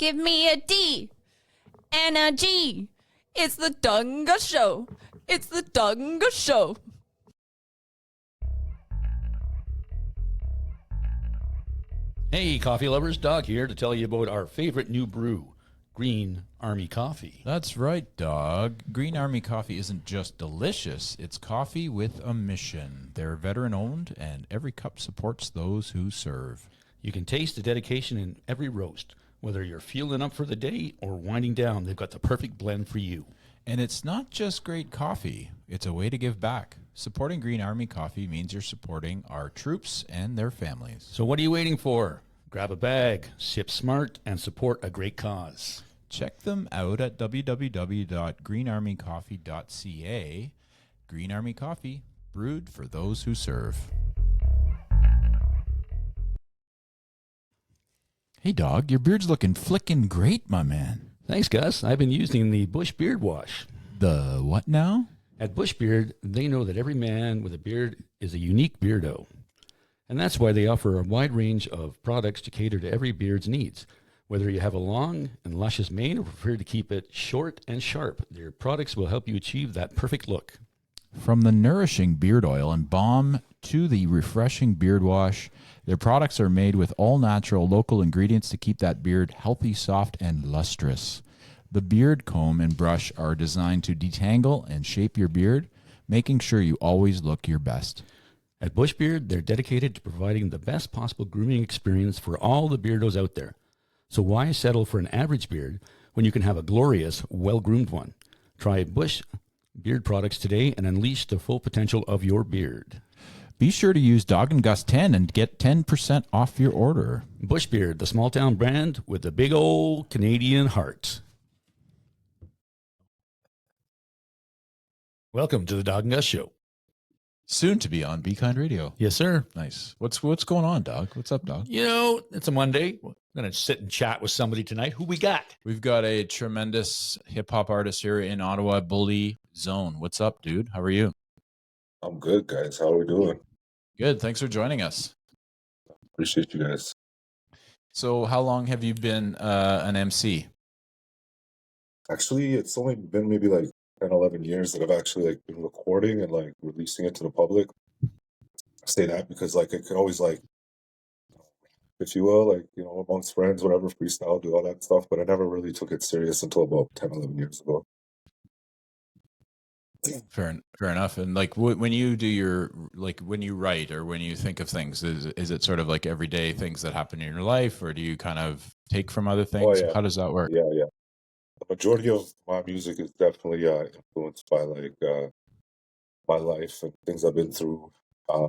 Give me a D and a G. It's the Dawg and Gus Show. It's the Dawg and Gus Show. Hey, coffee lovers, Dawg here to tell you about our favorite new brew, Green Army Coffee. That's right, Dawg. Green Army Coffee isn't just delicious, it's coffee with a mission. They're veteran-owned, and every cup supports those who serve. You can taste the dedication in every roast. Whether you're fueling up for the day or winding down, they've got the perfect blend for you. And it's not just great coffee, it's a way to give back. Supporting Green Army Coffee means you're supporting our troops and their families. So what are you waiting for? Grab a bag, sip smart, and support a great cause. Check them out at www.greenarmycoffee.ca. Green Army Coffee, brewed for those who serve. Hey, Dawg, your beard's looking flickin' great, my man. Thanks, Gus. I've been using the Bush Beard Wash. The what now? At Bush Beard, they know that every man with a beard is a unique beardo. And that's why they offer a wide range of products to cater to every beard's needs. Whether you have a long and luscious mane or prefer to keep it short and sharp, their products will help you achieve that perfect look. From the nourishing beard oil and balm to the refreshing beard wash, their products are made with all natural local ingredients to keep that beard healthy, soft, and lustrous. The beard comb and brush are designed to detangle and shape your beard, making sure you always look your best. At Bush Beard, they're dedicated to providing the best possible grooming experience for all the beardos out there. So why settle for an average beard when you can have a glorious, well-groomed one? Try Bush Beard products today and unleash the full potential of your beard. Be sure to use Dawg and Gus 10 and get 10% off your order. Bush Beard, the small town brand with the big old Canadian heart. Welcome to the Dawg and Gus Show. Soon to be on Be Kind Radio. Yes, sir. Nice. What's going on, Dawg? What's up, Dawg? You know, it's a Monday. We're going to sit and chat with somebody tonight. Who we got? We've got a tremendous hip-hop artist here in Ottawa, BullyZone. What's up, dude? How are you? I'm good, guys. How are we doing? Good. Thanks for joining us. Appreciate you guys. So how long have you been an MC? Actually, it's only been maybe like 10, 11 years that I've actually like been recording and like releasing it to the public. I say that because like I could always like, if you will, like, you know, amongst friends, whatever, freestyle, do all that stuff. But I never really took it serious until about 10, 11 years ago. Fair enough. And like when you do your, like when you write or when you think of things, is it sort of like everyday things that happen in your life, or do you kind of take from other things? Oh, yeah. How does that work? Yeah. The majority of my music is definitely influenced by like my life and things I've been through. I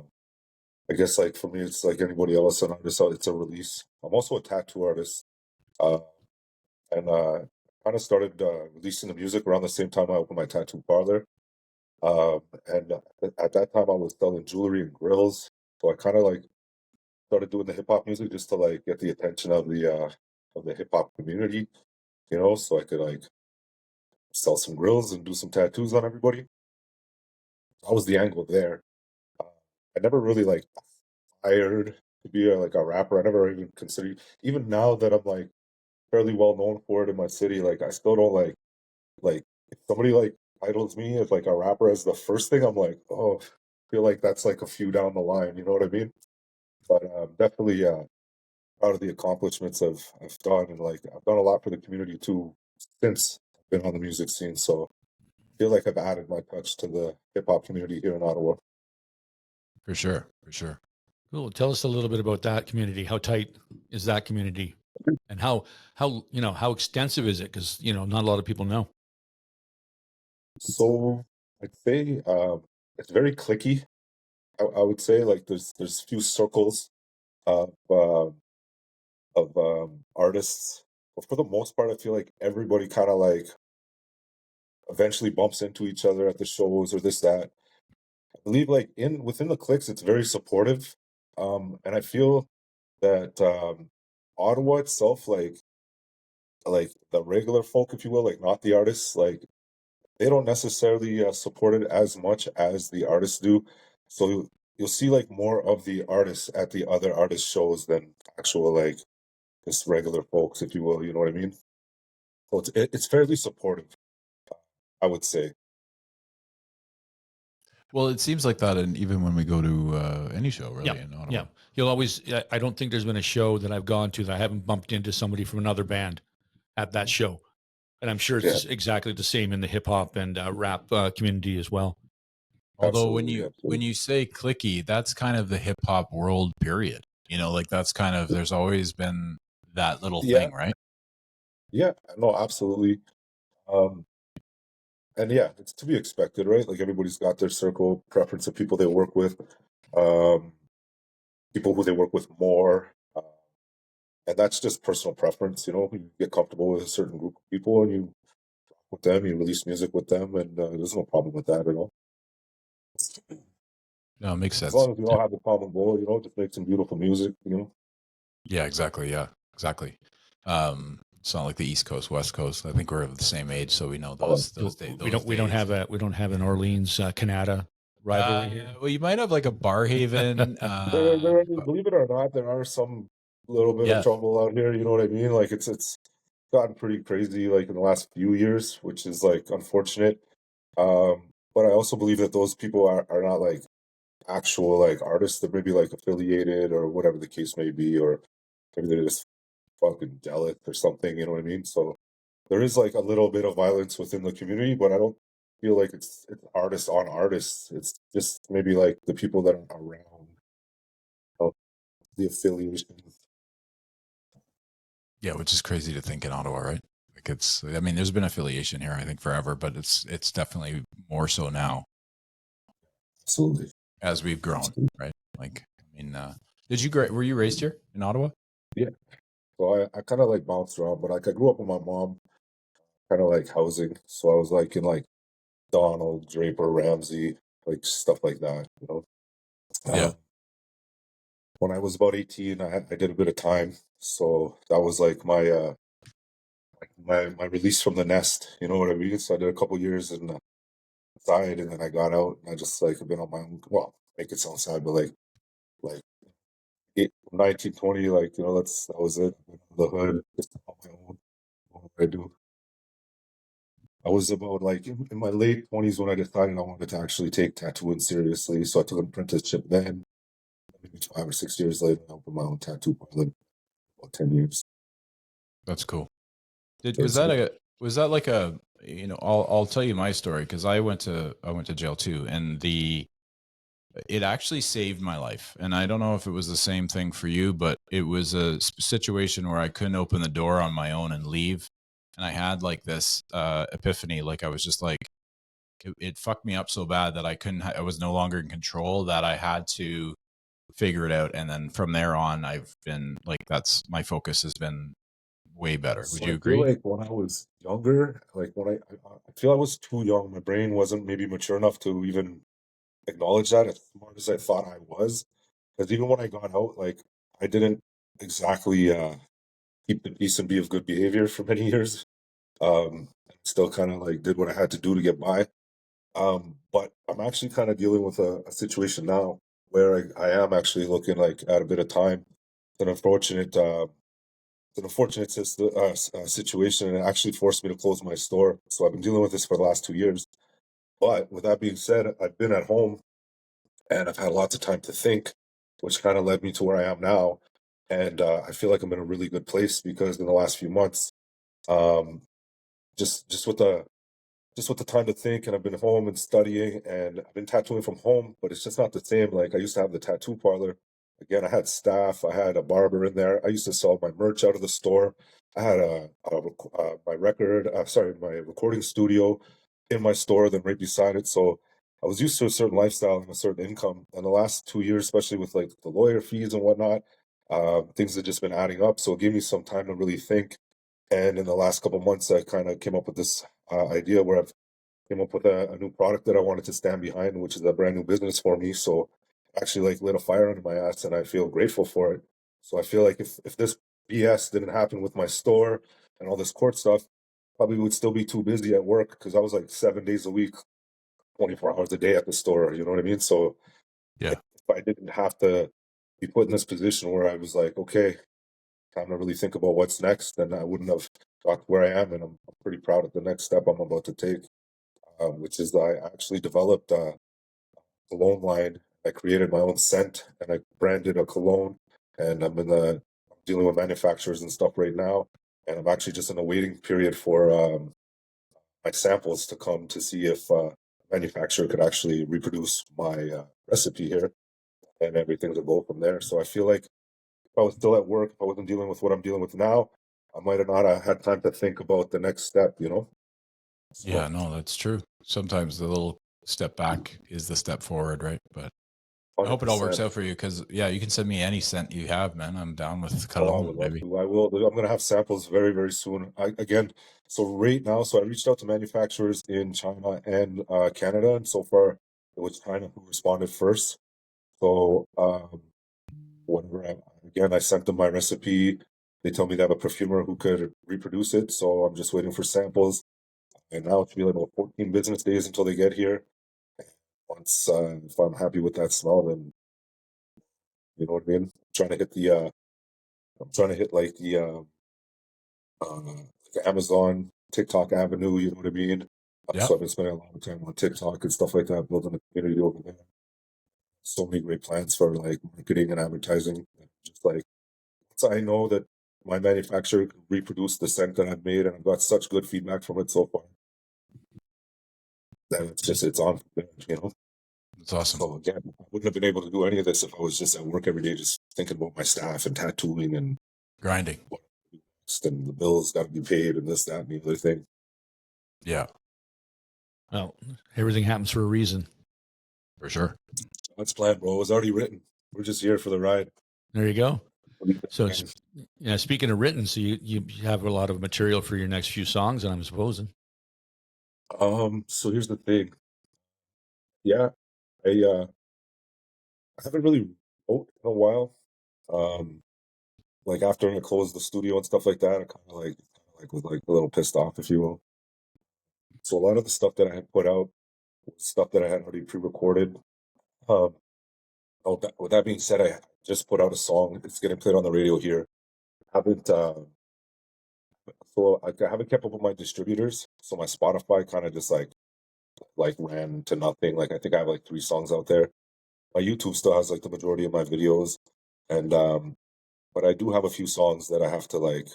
guess like for me, it's like anybody else, an artist, it's a release. I'm also a tattoo artist, and kind of started releasing the music around the same time I opened my tattoo parlor. And at that time, I was selling jewelry and grills, so I kind of like started doing the hip hop music just to like get the attention of the hip hop community, you know, so I could like sell some grills and do some tattoos on everybody. That was the angle there. I never really like aspired to be like a rapper. I never even considered, even now that I'm like fairly well known for it in my city, like I still don't like if somebody like titles me as like a rapper as the first thing, I'm like, oh, I feel like that's like a few down the line, you know what I mean? But definitely proud of the accomplishments I've done, and like I've done a lot for the community too since I've been on the music scene. So I feel like I've added my touch to the hip hop community here in Ottawa. For sure. Cool. Tell us a little bit about that community. How tight is that community? And how extensive is it? Because, you know, not a lot of people know. So I'd say it's very clicky. I would say like there's few circles of artists, but for the most part, I feel like everybody kind of like eventually bumps into each other at the shows or this that. I believe like within the cliques, it's very supportive, and I feel that Ottawa itself, like the regular folk, if you will, like not the artists, like they don't necessarily support it as much as the artists do. So you'll see like more of the artists at the other artist shows than actual like just regular folks, if you will. You know what I mean? So it's fairly supportive, I would say. Well, it seems like that, and even when we go to any show, really, Yeah, in Ottawa. yeah. You'll always. I don't think there's been a show that I've gone to that I haven't bumped into somebody from another band at that show, and I'm sure it's Yeah. exactly the same in the hip hop and rap community as well. Although when Absolutely, you absolutely. say clicky, that's kind of the hip hop world, period. You know, like that's kind of, there's always been that little Yeah, thing, right? yeah, no, absolutely. Um, and yeah, it's to be expected, right? Like everybody's got their circle preference of people they work with, um, people who they work with more, and that's just personal preference. You know, you get comfortable with a certain group of people, and you with them, you release music with them, and there's no problem with that at all. No, it makes As sense. long as we all have a common goal, you know, just make some beautiful music, you know. Yeah, exactly. Yeah, exactly. It's not like the East Coast, West Coast. I think we're of the same age, so we know those days. We don't have an Orleans Canada rivalry here. Well, you might have like a Barhaven. Believe it or not, there are some little bit of Yeah, trouble out here. You know what I mean? Like it's gotten pretty crazy, like in the last few years, which is like unfortunate. But I also believe that those people are not like actual like artists. They're maybe like affiliated or whatever the case may be, or maybe they're just fucking jealous or something. You know what I mean? So there is like a little bit of violence within the community, but I don't feel like it's artist on artists. It's just maybe like the people that are around the affiliations. yeah, which is crazy to think in Ottawa, right? Like I mean, there's been affiliation here, I think, forever, but it's definitely more so now Absolutely. as we've grown, right? Like, I mean, were you raised here in Ottawa? Yeah. So I kind of like bounced around, but like I grew up with my mom, kind of like housing. So I was like in like Donald, Draper, Ramsey, like stuff like that, you know. Yeah. When I was about 18, I did a bit of time. So that was like my release from the nest, you know what I mean? So I did a couple years in the side and then I got out and I just like have been on my own, well, make it sound sad, but like 19, 20, like, you know, that was it. The hood, just on my own, what I do. I was about like in my late 20s when I decided I wanted to actually take tattooing seriously. So I took an apprenticeship then. Maybe 5 or 6 years later, I opened my own tattoo parlor, about 10 years. That's cool. It's Was that like a, you know, I'll tell you my story, because I went to jail too, and it actually saved my life. And I don't know if it was the same thing for you, but it was a situation where I couldn't open the door on my own and leave. And I had like this epiphany, like I was just like, it fucked me up so bad that I was no longer in control, that I had to figure it out. And then from there on, I've been like, that's my focus has been way better. Would So you I feel agree? like when I was younger, like I feel I was too young. My brain wasn't maybe mature enough to even acknowledge that as smart as I thought I was. Because even when I got out, like I didn't exactly keep the peace and be of good behavior for many years. Still kind of like did what I had to do to get by. But I'm actually kind of dealing with a situation now where I am actually looking like at a bit of time. It's an unfortunate, situation, and it actually forced me to close my store. So I've been dealing with this for the last 2 years. But with that being said, I've been at home and I've had lots of time to think, which kind of led me to where I am now. And I feel like I'm in a really good place because in the last few months, um, just with the time to think, and I've been home and studying and I've been tattooing from home, but it's just not the same. Like I used to have the tattoo parlor. Again, I had staff, I had a barber in there. I used to sell my merch out of the store. I had my recording studio in my store, then right beside it. So I was used to a certain lifestyle and a certain income. And the last 2 years, especially with like the lawyer fees and whatnot, things have just been adding up. So it gave me some time to really think. And in the last couple months, I kind of came up with this idea where I've came up with a new product that I wanted to stand behind, which is a brand new business for me. So actually like lit a fire under my ass and I feel grateful for it. So I feel like if this BS didn't happen with my store and all this court stuff, probably would still be too busy at work because I was like 7 days a week, 24 hours a day at the store. You know what I mean? So Yeah. if I didn't have to be put in this position where I was like, okay, time to really think about what's next, then I wouldn't have got to where I am. And I'm pretty proud of the next step I'm about to take, which is I actually developed a cologne line. I created my own scent and I branded a cologne. And I'm dealing with manufacturers and stuff right now. And I'm actually just in a waiting period for my samples to come to see if manufacturer could actually reproduce my recipe here and everything to go from there. So I feel like if I was still at work, if I wasn't dealing with what I'm dealing with now, I might have not had time to think about the next step, you know? So, Yeah, no, that's true. Sometimes the little step back is the step forward, right? But I hope it all works 100%. out for you because, yeah, you can send me any scent you have, man. I'm down with Oh, I cologne, would love maybe. to. I will. I'm going to have samples very, very soon. So right now, so I reached out to manufacturers in China and Canada, and so far it was China who responded first. So I sent them my recipe. They tell me they have a perfumer who could reproduce it. So I'm just waiting for samples. And now it's really about 14 business days until they get here. Once if I'm happy with that smell, then you know what I mean. I'm trying to hit like the Amazon TikTok avenue. You know what I mean. Yeah. So I've been spending a lot of time on TikTok and stuff like that, building a community over there. So many great plans for like marketing and advertising. Just like so I know that my manufacturer can reproduce the scent that I've made, and I've got such good feedback from it so far. That it's on, you know. It's awesome. So again, I wouldn't have been able to do any of this if I was just at work every day, just thinking about my staff and tattooing and Grinding. and the bills got to be paid and this, that, and the other thing. Yeah, Well, everything happens for a reason. for sure. That's planned, bro. It was already written. We're just here for the ride. There you go. So, yeah, speaking of written, so you have a lot of material for your next few songs, I'm supposing. So here's the thing. Yeah, I haven't really wrote in a while. Like after I closed the studio and stuff like that, I kind of was like a little pissed off, if you will. So a lot of the stuff that I had put out was stuff that I had already pre-recorded. Um, with that being said, I just put out a song. It's getting played on the radio here. I haven't so I haven't kept up with my distributors. So my Spotify kind of just like ran to nothing. Like I think I have like 3 songs out there. My YouTube still has like the majority of my videos, and but I do have a few songs that I have to like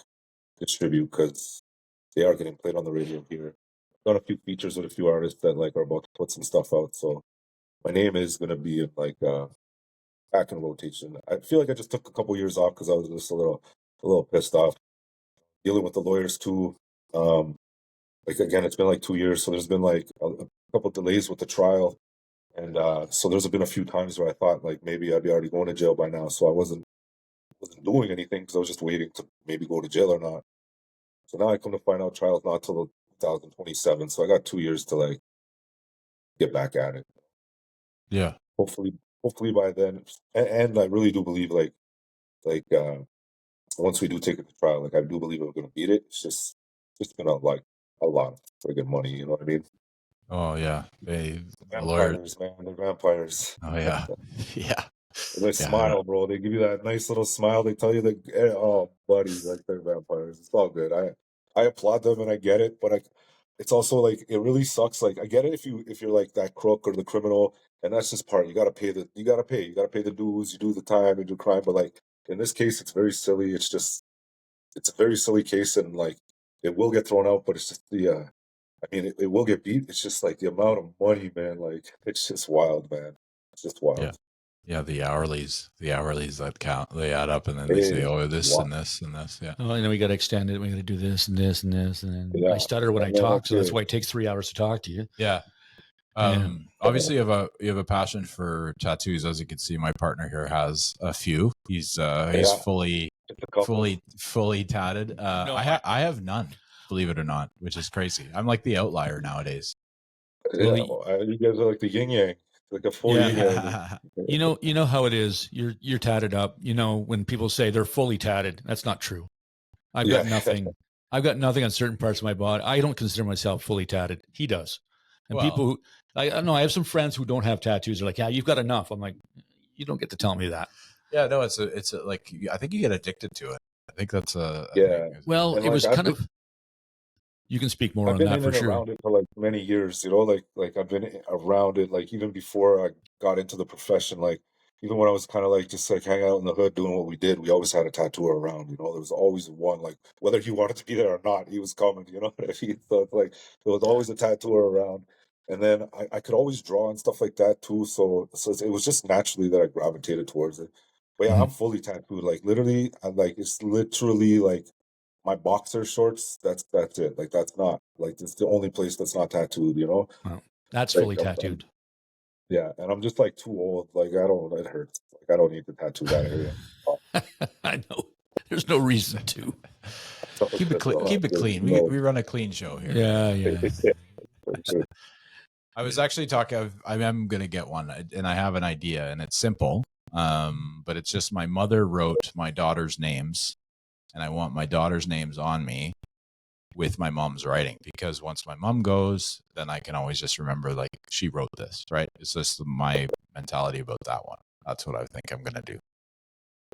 distribute because they are getting played on the radio here. Done a few features with a few artists that like are about to put some stuff out. So my name is gonna be like back in rotation. I feel like I just took a couple years off because I was just a little pissed off dealing with the lawyers too. Like again, it's been like 2 years, so there's been like a couple delays with the trial, and so there's been a few times where I thought like maybe I'd be already going to jail by now. So I wasn't doing anything because I was just waiting to maybe go to jail or not. So now I come to find out trial's not till 2027. So I got 2 years to like get back at it. Yeah. Hopefully by then, and I really do believe like once we do take it to trial, like I do believe we're gonna beat it. It's just been a lot of friggin' money. You know what I mean? Oh, yeah. The lawyer. Vampires, man, they're vampires. Oh, yeah. Yeah. And they smile, bro. They give you that nice little smile. They tell you that, oh, buddy, like they're vampires. It's all good. I applaud them and I get it, but it's also like it really sucks. Like I get it if you're like that crook or the criminal, and that's just part. You gotta pay the dues. You do the time, you do crime. But like in this case, it's very silly. It's a very silly case, and like it will get thrown out. But it's just I mean, it will get beat. It's just like the amount of money, man. Like it's just wild, man. It's just wild. Yeah. Yeah, the hourlies that count, they add up, and then they say, "Oh, this and this and this." Yeah. Oh, and then we got to extend it. We got to do this and this and this, and then Yeah. I stutter when I talk, so that's why it takes 3 hours to talk to you. Yeah. Obviously, you have a passion for tattoos, as you can see. My partner here has a few. He's fully tatted. I have none, believe it or not, which is crazy. I'm like the outlier nowadays. Yeah, you guys are like the yin yang, like a full yin yang. You know how it is. You're tatted up. You know when people say they're fully tatted, that's not true. I've got nothing. I've got nothing on certain parts of my body. I don't consider myself fully tatted. He does. And people who I don't know, I have some friends who don't have tattoos. They're like, "Yeah, you've got enough." I'm like, "You don't get to tell me that." Yeah, no, it's like I think you get addicted to it. I think that's a Yeah. thing. Well, And it like was kind of. You can speak more I've on been that in for and sure. around it for like many years, you know, like I've been around it, like even before I got into the profession, like even when I was kind of like just like hanging out in the hood doing what we did, we always had a tattooer around, you know, there was always one, like whether he wanted to be there or not, he was coming, you know what I mean? So it's like there was always a tattooer around. And then I could always draw and stuff like that too. So it was just naturally that I gravitated towards it. But yeah, I'm Mhm. fully tattooed. Like literally, I like it's literally like my boxer shorts, that's it. Like that's not like it's the only place that's not tattooed, you know? Well, that's Like fully tattooed. yeah, and I'm just like too old. Like I don't it hurts. Like I don't need to tattoo that area. I know. There's no reason to. So Keep it it's just, keep it there's clean. We no- we run a clean show here. Yeah, yeah. for sure. I was actually talking. I am going to get one, and I have an idea, and it's simple. But it's just my mother wrote my daughter's names, and I want my daughter's names on me with my mom's writing, because once my mom goes, then I can always just remember like she wrote this, right? It's just my mentality about that one. That's what I think I'm going to do.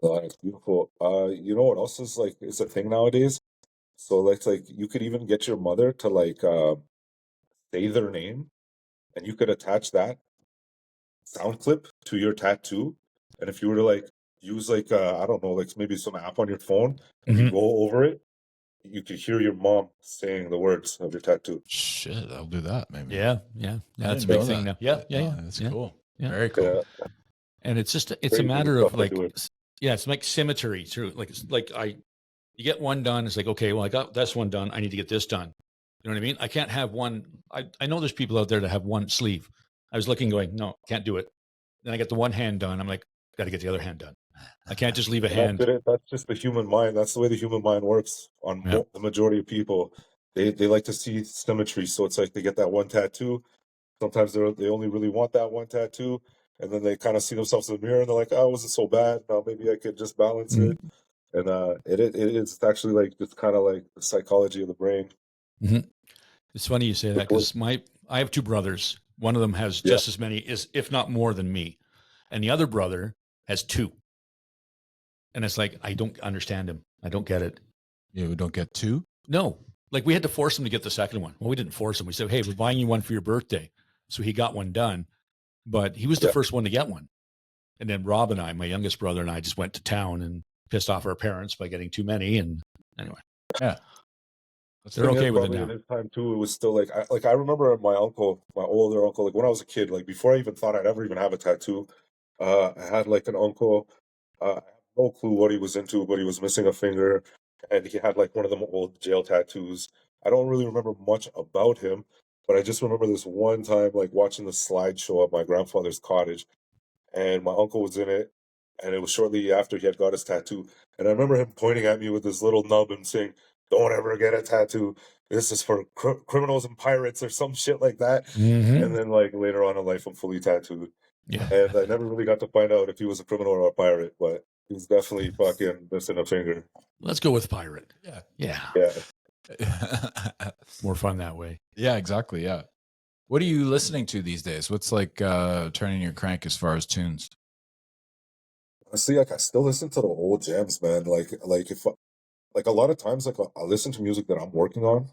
That's beautiful. You know what else is like is a thing nowadays? So like you could even get your mother to like say their name and you could attach that sound clip to your tattoo. And if you were to like use like I don't know, like maybe some app on your phone and you Mhm. go over it, you could hear your mom saying the words of your tattoo. Shit, I'll do that maybe. Yeah, yeah. I That's a didn't big know thing that. now. Yeah, yeah, Oh, yeah. that's Yeah, cool. yeah. Very cool. Yeah, And it's just it's a crazy the matter stuff of they're like doing. yeah, it's like symmetry too. Like it's like you get one done, it's like, okay, well I got this one done, I need to get this done. You know what I mean? I can't have one. I know there's people out there that have one sleeve. I was looking going, no, can't do it. Then I get the one hand done. I'm like, got to get the other hand done. I can't just leave a And that's hand. it. That's just the human mind. That's the way the human mind works. On Yeah. the majority of people, they like to see symmetry. So it's like they get that one tattoo. Sometimes they only really want that one tattoo, and then they kind of see themselves in the mirror and they're like, "Oh, it wasn't so bad. Now maybe I could just balance Mhm. it." And it is actually like just kind of like the psychology of the brain. Mhm. It's funny you say that because I have two brothers. One of them has Yeah, just as many, if not more than me, and the other brother has two. And it's like I don't understand him. I don't get it. You don't get two? No, like we had to force him to get the second one. Well, we didn't force him. We said, "Hey, we're buying you one for your birthday," so he got one done. But he was the yeah. first one to get one. And then Rob and I, my youngest brother and I, just went to town and pissed off our parents by getting too many. And anyway, Yeah. they're Thing is, okay with it probably now. in his time too, it was still like I remember my uncle, my older uncle, like when I was a kid, like before I even thought I'd ever even have a tattoo, I had like an uncle. I have no clue what he was into, but he was missing a finger, and he had like one of them old jail tattoos. I don't really remember much about him, but I just remember this one time, like watching the slideshow at my grandfather's cottage, and my uncle was in it, and it was shortly after he had got his tattoo. And I remember him pointing at me with his little nub and saying, "Don't ever get a tattoo. This is for criminals and pirates or some shit like that." Mm-hmm. And then, like later on in life, I'm fully tattooed, Yeah. and I never really got to find out if he was a criminal or a pirate, but he was definitely fucking missing a finger. Let's go with pirate. Yeah. Yeah. Yeah. More fun that way. Yeah, exactly. Yeah. What are you listening to these days? What's like turning your crank as far as tunes? Honestly, like I still listen to the old jams, man. Like if like a lot of times, like I listen to music that I'm working on.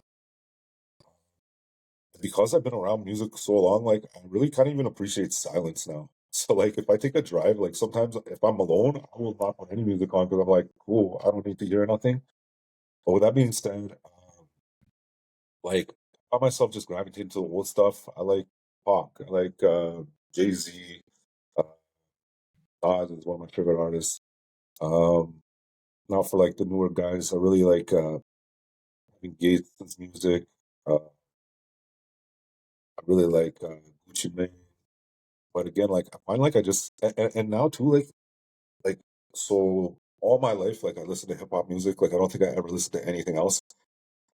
Because I've been around music so long, like I really can't even appreciate silence now. So like if I take a drive, like sometimes if I'm alone, I will not put any music on because I'm like, cool, I don't need to hear nothing. But with that being said, like I find myself just gravitating to the old stuff. I like Pac, I like Jay-Z, uh, Nas is one of my favorite artists. Um, Now for like the newer guys, I really like Gates's music. I really like Gucci Mane. But again, like I find like I just and now too, like so all my life, like I listen to hip hop music. Like I don't think I ever listened to anything else.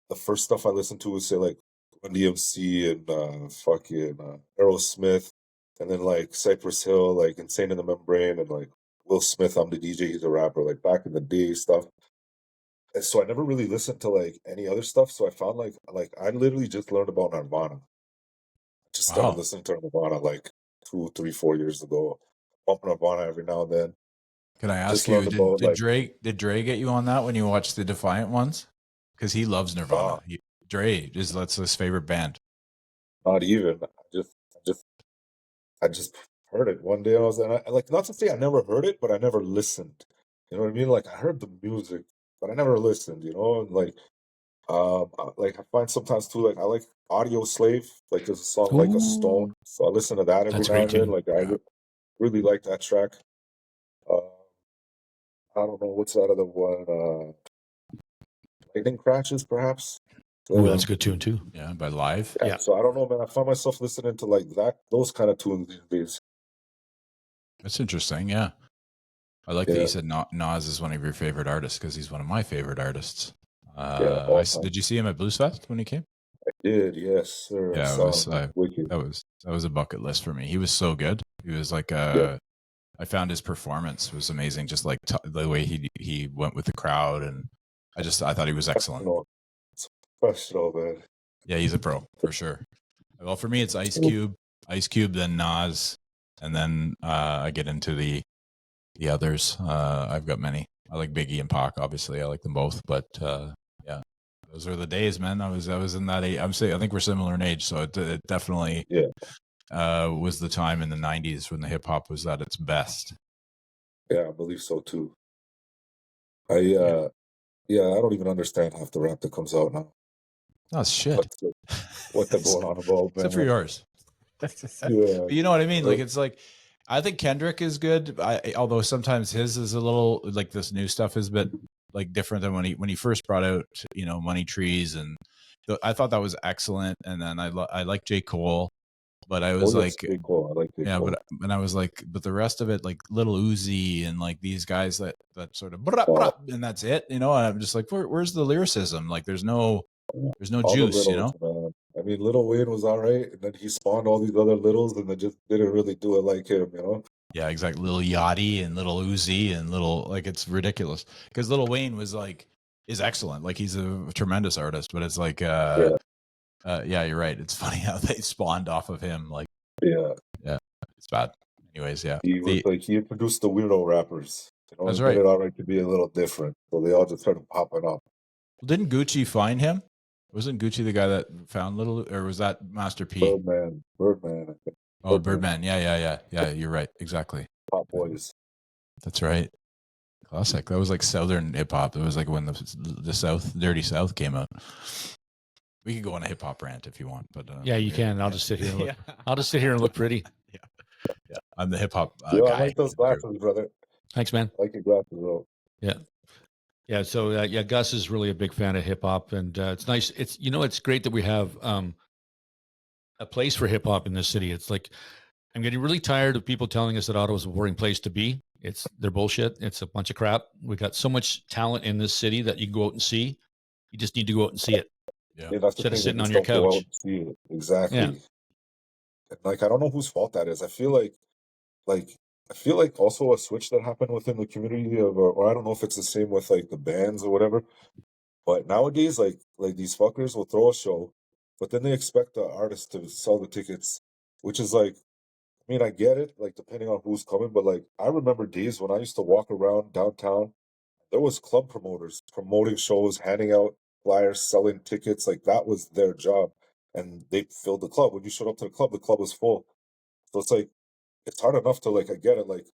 The first stuff I listened to was say like Run DMC and fucking Aerosmith, and then like Cypress Hill, like Insane in the Membrane, and like Will Smith. I'm the DJ, he's a rapper. Like back in the day stuff. And so I never really listened to like any other stuff. So I found like I literally just learned about Nirvana. Just started Wow. listening to Nirvana like 2, 3, 4 years ago. Bump Nirvana every now and then. Can I ask just you, learned about like did Dre get you on that when you watched the Defiant ones? Because he loves Nirvana. Dre that's his favorite band. not even. I just heard it one day. I was and I, like, not to say I never heard it, but I never listened. You know what I mean? Like I heard the music, but I never listened. You know, and like I find sometimes too, like I like Audio Slave. Like there's a song like a Stone, Ooh, so I listen to that every that's a now great and then. tune. Like Yeah. really like that track. Uh, I don't know what's that other one. Lightning Crashes, perhaps. Ooh, that's a So, good tune too. Yeah, by Live. yeah, Yeah. so I don't know, man. I find myself listening to like those kind of tunes these days. That's interesting. Yeah. I like that Yeah, you said Nas is one of your favorite artists because he's one of my favorite artists. yeah, all time. Did you see him at Blues Fest when he came? I did, yes, sir. I Yeah, it saw was him. Wicked. that was a bucket list for me. He was so good. He was like Yeah, I found his performance was amazing. Just like the way he went with the crowd, and I thought he was excellent. no, it's professional, man. Yeah, he's a pro for sure. Well, for me, it's Ice Cube, then Nas, and then I get into the others. I've got many. I like Biggie and Pac. Obviously, I like them both. But yeah, those are the days, man. I was in that age. I think we're similar in age, so it definitely Yeah, was the time in the '90s when the hip hop was at its best. yeah, I believe so too. I Yeah. yeah, I don't even understand half the rap that comes out now. Oh shit. What's the, what they're going on about, Except for man? yours. Yeah, But you know what I mean? Like it's like I think Kendrick is good. Although sometimes his is a little like this new stuff is a bit like different than when he first brought out Money Trees and I thought that was excellent. And then I like J. Cole, but I was oh yes, like J. Cole. I like J. yeah, Cole. but I was like, but the rest of it like Little Uzi and like these guys that sort of Oh, and that's it. And I'm just like, where's the lyricism? Like there's no all the juice. littles, man. I mean, Lil Wayne was all right, and then he spawned all these other littles, and they just didn't really do it like him, you know? Yeah, exactly. Little Yachty and Little Uzi and little like it's ridiculous because Little Wayne is excellent. Like he's a tremendous artist, but it's like Yeah, yeah, you're right. It's funny how they spawned off of him. Like yeah. yeah, it's bad. Anyways, yeah, He was like he introduced the weirdo rappers, you know, that's and made right. it all right to be a little different. So they all just started popping up. Well, didn't Gucci find him? Wasn't Gucci the guy that found Little, or was that Master P? Birdman, I think. Oh, Birdman. Yeah. You're right. Exactly. Pop Boys. That's right. Classic. That was like Southern hip hop. It was like when the South, Dirty South came out. We could go on a hip hop rant if you want, but Yeah, you can. I'll just sit here and look. I'll just sit here and look pretty. Yeah. I'm the hip hop Yo, guy. I like those glasses, brother. Thanks, man. I like your glasses, bro. Yeah. Yeah. So yeah, Gus is really a big fan of hip hop, and it's nice. It's great that we have a place for hip hop in this city. It's like I'm getting really tired of people telling us that Ottawa is a boring place to be. They're bullshit. It's a bunch of crap. We got so much talent in this city that you can go out and see. You just need to go out and see it. Yeah. Yeah, that's the Instead of thing. sitting They on just your don't go out couch. and see it. Exactly. Yeah. And like, I don't know whose fault that is. Like, I feel like also a switch that happened within the community or I don't know if it's the same with like the bands or whatever. But nowadays, like these fuckers will throw a show, but then they expect the artist to sell the tickets, which is like, I mean, I get it, like depending on who's coming, but like I remember days when I used to walk around downtown, there was club promoters promoting shows, handing out flyers, selling tickets, like that was their job. And they filled the club. When you showed up to the club was full. So it's like it's hard enough to like I get it, like,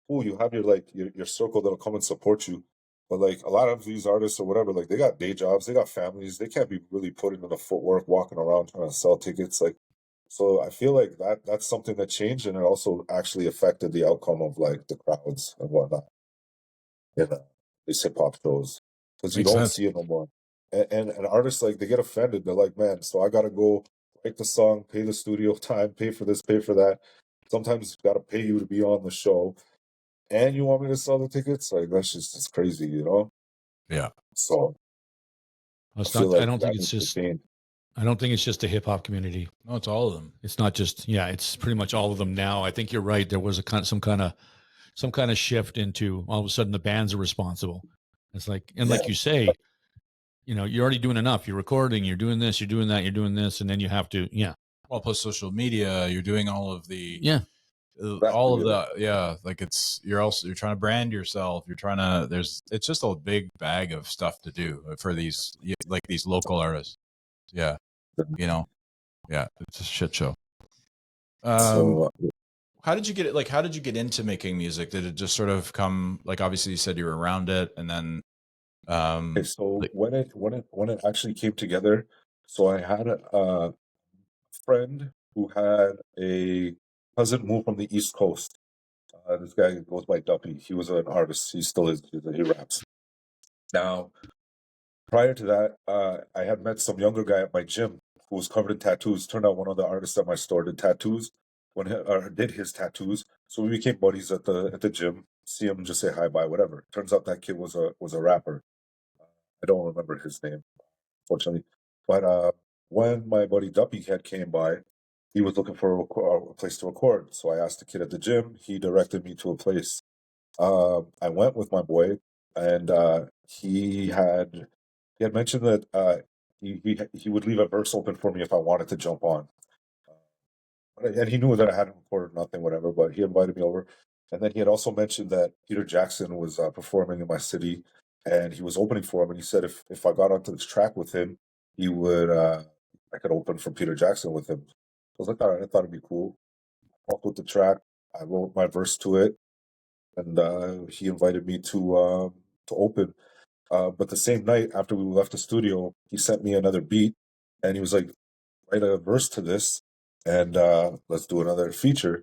oh, you have your circle that'll come and support you. But like a lot of these artists or whatever, like they got day jobs, they got families, they can't be really putting in the footwork, walking around trying to sell tickets. Like so I feel like that's something that changed and it also actually affected the outcome of like the crowds and whatnot in these hip hop shows. Because you Makes don't sense. see it no more. And artists like they get offended. They're like, man, so I gotta go write the song, pay the studio time, pay for this, pay for that. Sometimes gotta pay you to be on the show. And you want me to sell the tickets? Like that's just it's crazy, you know? Yeah. So I It's feel not. I like don't think that it's needs to just. change. I don't think it's just the hip hop community. No, it's all of them. It's not just. Yeah, it's pretty much all of them now. I think you're right. There was some kind of shift into all of a sudden the bands are responsible. It's like and like you say, you're already doing enough. You're recording. You're doing this. You're doing that. You're doing this, and then you have to. Yeah. Well, plus social media, you're doing all of the Yeah. all of Exactly. like you're trying to brand yourself. You're trying to, it's just a big bag of stuff to do for these, like these local artists. Yeah. You know, yeah, it's a shit show. So, How did you get it? Like, how did you get into making music? Did it just sort of come, like, obviously you said you were around it, and then, okay, so like, when it actually came together, so I had a friend who had a cousin move from the East Coast. This guy goes by Duppy. He was an artist. He still is. He raps. Now, prior to that, I had met some younger guy at my gym who was covered in tattoos. Turned out one of the artists at my store did tattoos did his tattoos. So we became buddies at the gym. See him, just say hi, bye, whatever. Turns out that kid was a rapper. I don't remember his name, fortunately. But when my buddy Duppy had came by, he was looking for a place to record. So I asked the kid at the gym. He directed me to a place. I went with my boy, and he had mentioned that he would leave a verse open for me if I wanted to jump on. And he knew that I hadn't recorded nothing, whatever. But he invited me over, and then he had also mentioned that Peter Jackson was performing in my city, and he was opening for him. And he said if I got onto this track with him, he would I could open for Peter Jackson with him. I was like, all right, I thought it'd be cool. Off with the track, I wrote my verse to it, and he invited me to open. But the same night after we left the studio, he sent me another beat, and he was like, "Write a verse to this, and let's do another feature."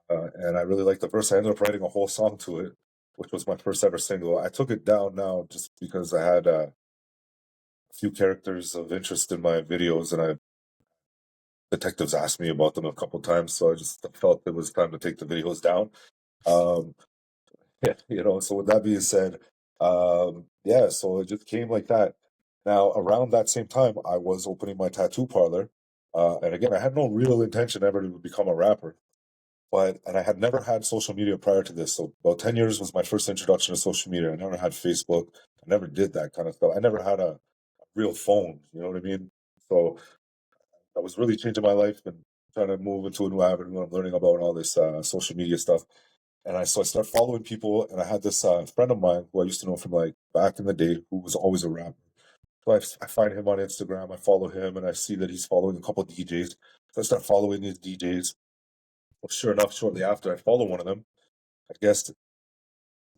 And I really liked the verse. I ended up writing a whole song to it, which was my first ever single. I took it down now just because I had a few characters of interest in my videos, and detectives asked me about them a couple times, so I just felt it was time to take the videos down. Um, Yeah, so with that being said, yeah, so it just came like that. Now, around that same time, I was opening my tattoo parlor. And again, I had no real intention ever to become a rapper, and I had never had social media prior to this. So about 10 years was my first introduction to social media. I never had Facebook. I never did that kind of stuff. I never had a real phone, you know what I mean? So I was really changing my life and trying to move into a new avenue. I'm learning about all this social media stuff. And I started following people, and I had this friend of mine who I used to know from like back in the day, who was always a rapper. So I find him on Instagram, I follow him, and I see that he's following a couple DJs. So I start following these DJs. Well, sure enough, shortly after I follow one of them, I guess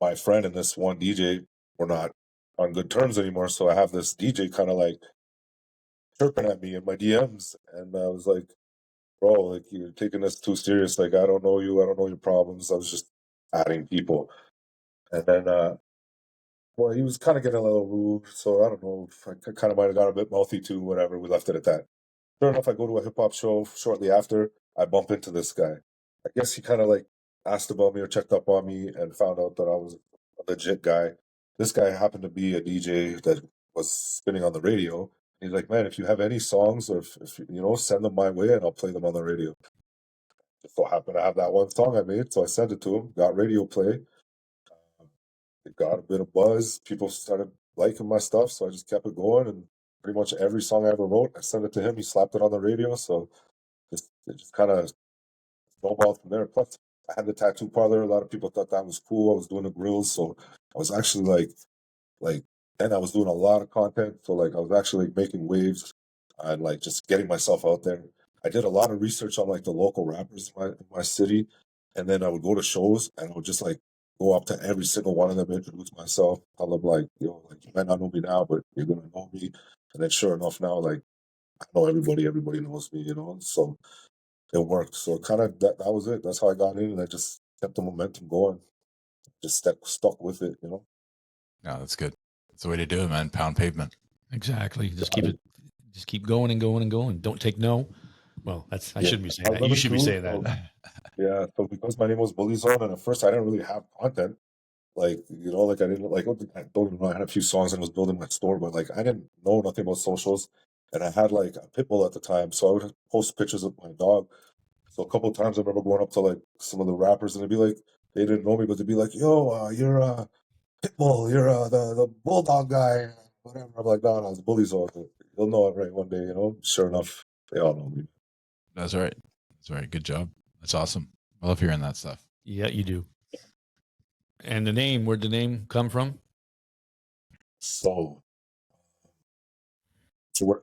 my friend and this one DJ were not on good terms anymore. So I have this DJ kind of like chirping at me in my DMs, and I was like, "Bro, like you're taking this too serious. Like I don't know you, I don't know your problems. I was just adding people." And then well, he was kind of getting a little rude, so I don't know. If I kind of might have got a bit mouthy too. Whatever, we left it at that. Sure enough, I go to a hip hop show shortly after. I bump into this guy. I guess he kind of like asked about me or checked up on me and found out that I was a legit guy. This guy happened to be a DJ that was spinning on the radio. He's like, "Man, if you have any songs, or if send them my way, and I'll play them on the radio." Just so happened to have that one song I made, so I sent it to him. Got radio play. It got a bit of buzz. People started liking my stuff, so I just kept it going. And pretty much every song I ever wrote, I sent it to him. He slapped it on the radio, so it just kind of snowballed from there. Plus, I had the tattoo parlor. A lot of people thought that was cool. I was doing the grills, so I was actually like then I was doing a lot of content. So like I was actually like making waves and like just getting myself out there. I did a lot of research on like the local rappers in my city, and then I would go to shows and I would just like go up to every single one of them, introduce myself, tell them like, like you might not know me now, but you're gonna know me. And then sure enough now, like I know everybody, everybody knows me, So it worked. So kind of that was it. That's how I got in, and I just kept the momentum going. Just stuck with it. no, that's good. That's the way to do it, man. Pound pavement. exactly. Just keep going and going and going. Don't take no. Well, I Yeah. shouldn't be saying I that. You remember should be too. saying that. Yeah, so because my name was BullyZone, and at first I didn't really have content. Like I didn't like I don't even know. I had a few songs and was building my store, but like I didn't know nothing about socials, and I had like a pit bull at the time, so I would post pictures of my dog. So a couple of times I remember going up to like some of the rappers, and they'd be like, they didn't know me, but they'd be like, "Yo, you're pit bull, you're the bulldog guy, whatever." I'm like, "No, no, it's BullyZone. You'll know it right one day." Sure enough, they all know me. That's right. That's right. Good job. That's awesome. I love hearing that stuff. Yeah, you do. And the name, where'd the name come from? So, so,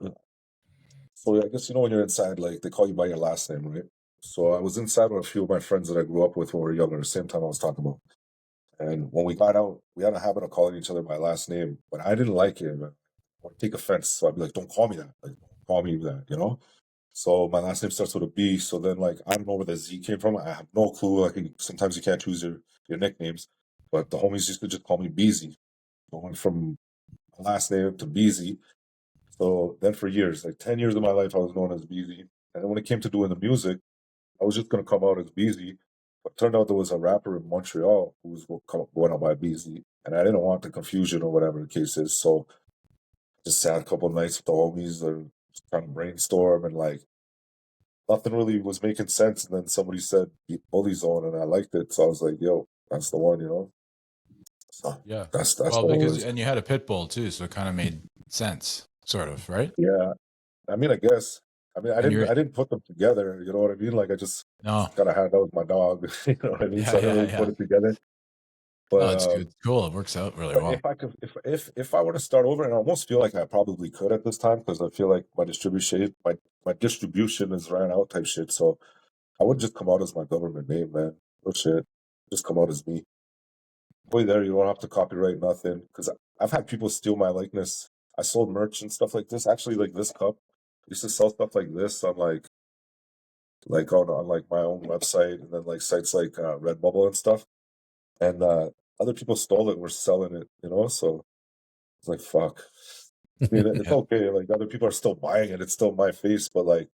so I guess you know when you're inside, like they call you by your last name, right? So I was inside with a few of my friends that I grew up with when we were younger, the same time I was talking about. And when we got out, we had a habit of calling each other by last name, but I didn't like it. Man. I would take offense, so I'd be like, "Don't call me that. Like, don't call me that," you know. So my last name starts with a B. So then, like, I don't know where the Z came from. I have no clue. Like, sometimes you can't choose your nicknames, but the homies used to just call me BZ. Going from my last name to BZ. So then for years, like 10 years of my life, I was known as BZ. And then when it came to doing the music, I was just gonna come out as BZ. But turned out there was a rapper in Montreal who was going out by BZ, and I didn't want the confusion or whatever the case is. So just sat a couple of nights with the homies and just trying to brainstorm, and like nothing really was making sense. And then somebody said BullyZone, and I liked it, so I was like, "Yo, that's the one," you know. So Yeah. that's Well, what it because was. and you had a pit bull too, so it kind of made sense, sort of, right? Yeah, I mean, I guess. I mean, And you're I didn't put them together. You know what I mean? Like I just no, kind of had that with my dog. You know what I mean? yeah, So I didn't yeah, really put yeah. it together. No, But it's good, cool. It works out really but well. if I could, if I were to start over, and I almost feel like I probably could at this time because I feel like my distribution is ran out type shit. So I would just come out as my government name, man. No shit, just come out as me. Way there, you don't have to copyright nothing because I've had people steal my likeness. I sold merch and stuff like this. Actually, like this cup, I used to sell stuff like this on on like my own website and then like sites like Redbubble and stuff. And other people stole it, were selling it, you know. So it's like fuck. I mean, it's Yeah, okay. Like other people are still buying it. It's still my face, but like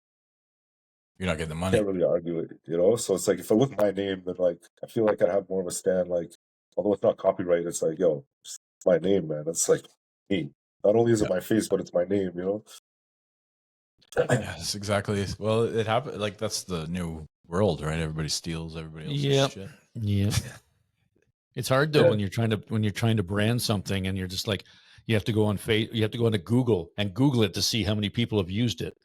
you're not getting the money. can't really argue it, you know. So it's like if it was my name, then like I feel like I'd have more of a stand. Like although it's not copyright, it's like yo, it's my name, man. It's like me. Not only is Yeah, it my face, but it's my name, you know. yes, exactly. Well, it happened. Like that's the new world, right? Everybody steals everybody else's Yep. shit. Yeah. It's hard though Yeah. when you're trying to brand something and you're just like you have to go on you have to go into Google and Google it to see how many people have used it.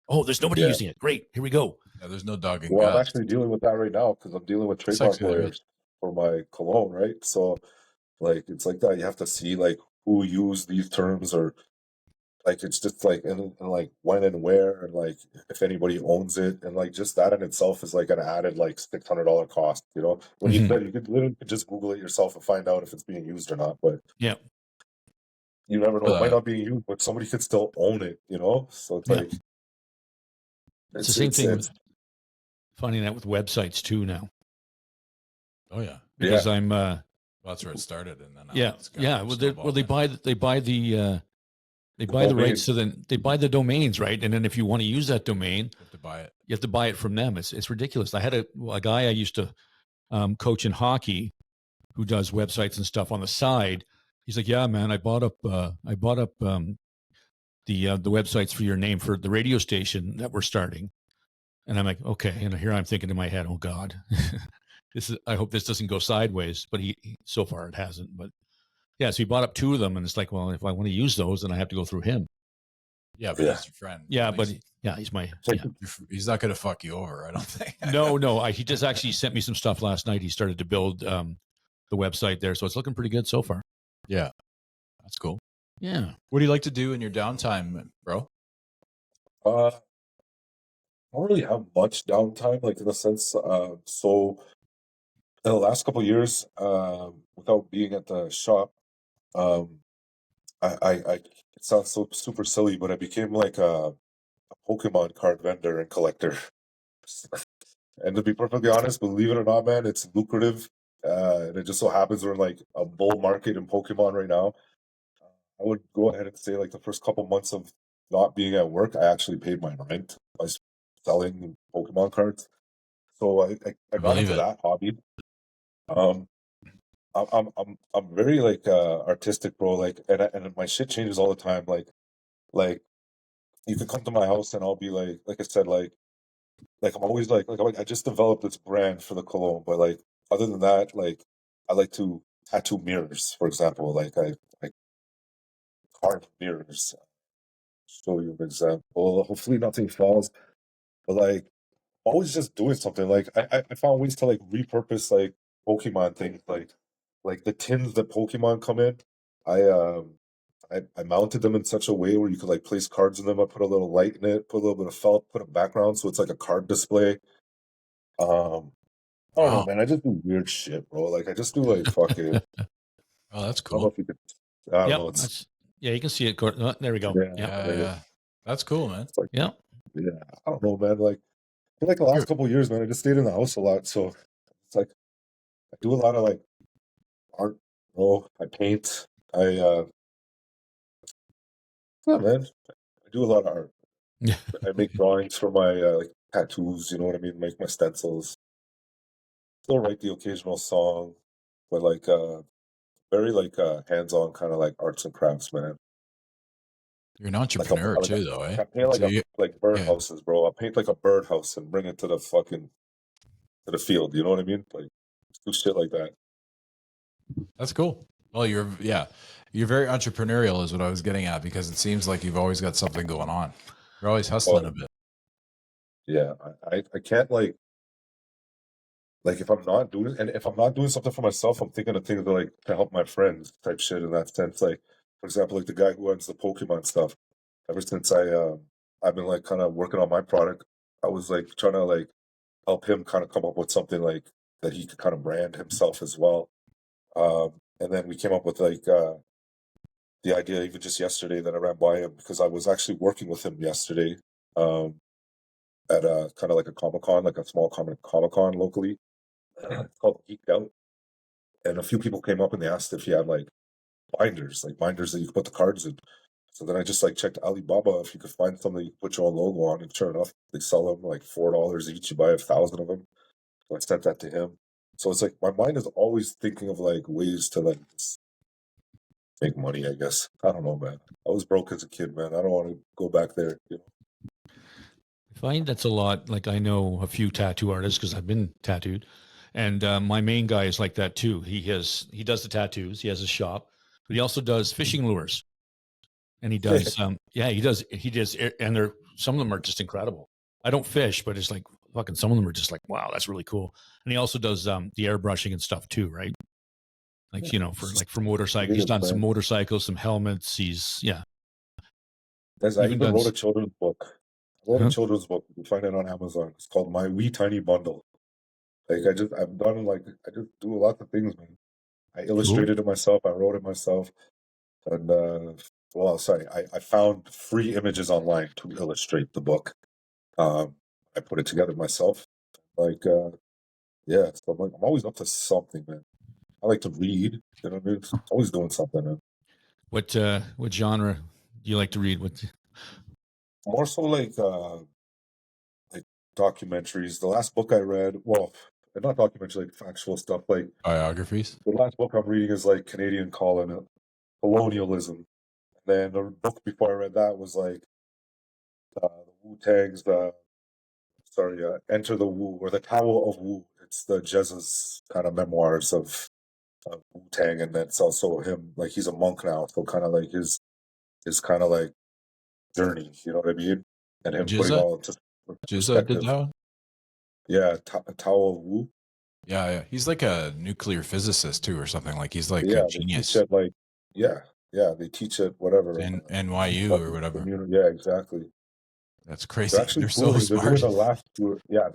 Oh, there's nobody Yeah. using it. Great. Here we go. Yeah, there's no Dog and Well, I'm Gus. actually dealing with that right now because I'm dealing with trademark Sexy, right? lawyers for my cologne, right? So like it's like that. You have to see like who used these terms or like it's just like and like when and where and like if anybody owns it and like just that in itself is like an added like $600 cost, you know. When you Mhm. said you could literally just Google it yourself and find out if it's being used or not, but Yeah. you never know. It might Uh, not be used, but somebody could still own it, you know. So it's Yeah. like It's the same thing it's with finding that with websites too now. oh yeah. Because yeah. I'm Well, that's where it started, and then yeah, it's got yeah. Well, snowballed they in. buy the rights to they buy the domains, right? And then if you want to use that domain, You have to buy it. you have to buy it from them. It's ridiculous. I had a guy I used to coach in hockey who does websites and stuff on the side. He's like, "Yeah, man, I bought up the websites for your name for the radio station that we're starting." And I'm like, "Okay." And here I'm thinking in my head, "Oh God, I hope this doesn't go sideways." But so far it hasn't. But yeah, so he bought up two of them, and it's like, well, if I want to use those, then I have to go through him. Yeah, but Yeah. he's your friend. Yeah, At but least yeah, he's my It's like yeah. he's not going to fuck you over. I don't think. No. He just actually sent me some stuff last night. He started to build the website there, so it's looking pretty good so far. Yeah, that's cool. Yeah. What do you like to do in your downtime, bro? I don't really have much downtime, like in a sense. So in the last couple of years, without being at the shop, um, it sounds so super silly, but I became like a Pokemon card vendor and collector. And to be perfectly honest, believe it or not, man, it's lucrative. And it just so happens we're in like a bull market in Pokemon right now. I would go ahead and say like the first couple months of not being at work, I actually paid my rent by selling Pokemon cards. So I I got believe into it. that hobby. Um, I'm very like artistic, bro. Like, and my shit changes all the time. Like you can come to my house and I'll be like I said, like I'm always like I just developed this brand for the cologne, but like other than that, like I like to tattoo mirrors, for example. Like I carve mirrors. Show you an example. Hopefully nothing falls, but like always just doing something. Like I found ways to like repurpose like Pokemon things, like the tins that Pokemon come in. I I mounted them in such a way where you could like place cards in them. I put a little light in it, put a little bit of felt, put a background so it's like a card display. Um, I don't know, Wow. man. I just do weird shit, bro. Like I just do like fucking. Oh, that's I don't know cool. if you could. I don't Yep. know. It's That's yeah. You can see it. Oh, there we go. yeah, Yep. Yeah, yeah, yeah. That's cool, man. it's like Yeah. yeah. I don't know, man. Like I feel like the last couple of years, man, I just stayed in the house a lot, so it's like I do a lot of like art. Oh, I paint. Yeah, man. I do a lot of art. I make drawings for my like tattoos. You know what I mean? Make my stencils. Still write the occasional song, but like very like hands-on kind of like arts and crafts, man. You're an Like a entrepreneur like too, though, eh? I paint like So a you, like bird yeah, houses, bro. I paint like a bird house and bring it to the fucking to the field. You know what I mean? Like do shit like that. that's cool. Well, you're very entrepreneurial, is what I was getting at, because it seems like you've always got something going on. You're always hustling a Well, bit. yeah, I can't like if I'm not doing something for myself, I'm thinking of things like to help my friends type shit in that sense. Like for example, like the guy who runs the Pokemon stuff. Ever since I've been like kind of working on my product, I was like trying to like help him kind of come up with something like that he could kind of brand himself as well. And then we came up with like the idea even just yesterday that I ran by him because I was actually working with him yesterday um, at a kind of like a Comic Con, like a small Comic Con locally. It's called Geeked Out, and a few people came up and they asked if he had like binders that you could put the cards in. So then I just like checked Alibaba if you could find something you could put your own logo on, and sure enough, they sell them like $4 each. You buy 1,000 of them. So I sent that to him. So it's like my mind is always thinking of like ways to like just make money. I guess I don't know, man. I was broke as a kid, man. I don't want to go back there. You know? I find that's a lot. Like I know a few tattoo artists because I've been tattooed, and my main guy is like that too. He does the tattoos. He has a shop, but he also does fishing lures, and he does he does, and they're some of them are just incredible. I don't fish, but it's like fucking some of them are just like wow, that's really cool. And he also does the airbrushing and stuff too, right? Like for motorcycle, he's Creative, done some man. motorcycles, some helmets. He's Guys, I even even done. wrote a children's book. I wrote a Huh? children's book. You can find it on Amazon. It's called My Wee Tiny Bundle. Like I've done like I just do lots of things, man. I Cool. illustrated it myself. I wrote it myself, and well, sorry, I found free images online to illustrate the book. Um, I put it together myself. Like, yeah, so I'm like, I'm always up to something, man. I like to read. You know what I mean? Always doing something, man. What genre do you like to read? What More so like documentaries. The last book I read, well, not documentary, like factual stuff. Like Biographies. the last book I'm reading is like Canadian colonialism. And then the book before I read that was like the Wu Tang's Enter the Wu or the Tao of Wu. It's the Jez's kind of memoirs of Wu Tang, and that's also him. Like he's a monk now, so kind of like his kind of like journey. You know what I mean? And him putting Jizza. all into Jizza did perspective. that one? Yeah, Tao of Wu. Yeah, yeah. He's like a nuclear physicist too, or something. Like he's like a Yeah, they teach genius. it like yeah, yeah, they teach it whatever. In NYU or Fucking whatever. community. Yeah, exactly. That's They're crazy. actually They're so touring. They're doing smart. the last tour. Yeah,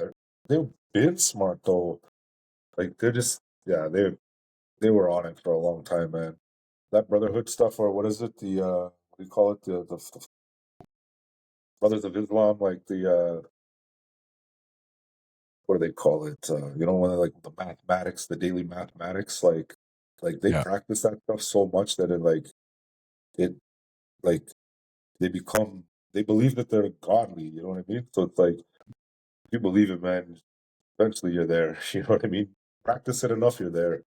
they've been smart though. Like they're just yeah, they were on it for a long time, man. That Brotherhood stuff, or what is it? The what do you call it? The Brothers of Islam, like the what do they call it? You know, when like the mathematics, the daily mathematics, like they Yeah. practice that stuff so much that it like they believe that they're godly. You know what I mean? So it's like if you believe it, man. Eventually, you're there. You know what I mean? Practice it enough, you're there.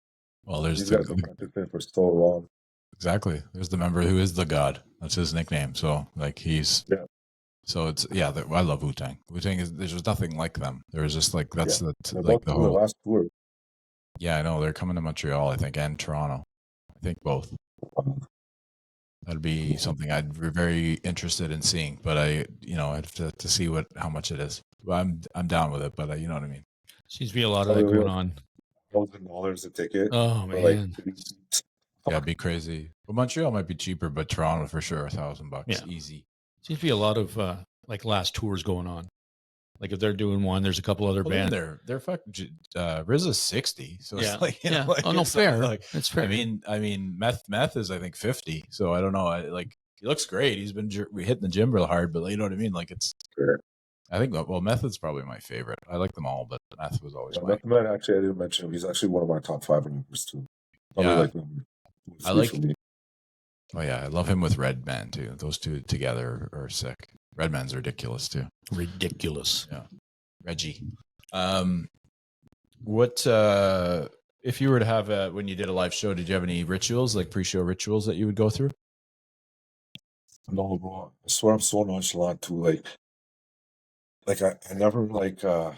Well, there's These guys have practiced it for so long. exactly. There's the member who is the god. That's his nickname. So like he's Yeah, so it's yeah. I love Wu Tang. Wu Tang is there's nothing like them. There's just like yeah. that's the They're like about the to do their whole last tour. yeah. I know they're coming to Montreal. I think and Toronto. I think both. That'd be something I'd be very interested in seeing. But I have to see how much it is. I'm down with it, but you know what I mean. Seems to be a lot of that going on. $1,000 a ticket. Oh for like man. 3 seats. Yeah, it'd be crazy. Well, Montreal might be cheaper, but Toronto for sure, $1,000 Yeah. easy. Seems to be a lot of like last tours going on. Like if they're doing one, there's a couple other Well, bands. they're fucking RZA's 60, so Yeah. it's like, you know, Yeah. like, Oh no, it's not fair. like, It's fair. I mean, meth is I think 50, so I don't know. Like he looks great. He's been hitting the gym real hard, but you know what I mean. Like it's, Sure. I think Method's probably my favorite. I like them all, but Meth was always Yeah, my. Method Man, actually, I didn't mention him. He's actually one of my top 5 numbers too. Probably Yeah. like number 2 or I 3 like- for me. Oh yeah, I love him with Redman too. Those two together are sick. Redman's ridiculous too. Ridiculous. Yeah. Reggie. What if you were to have when you did a live show, did you have any rituals, like pre-show rituals that you would go through? No, bro. I swear I'm so nonchalant too. Like I never like so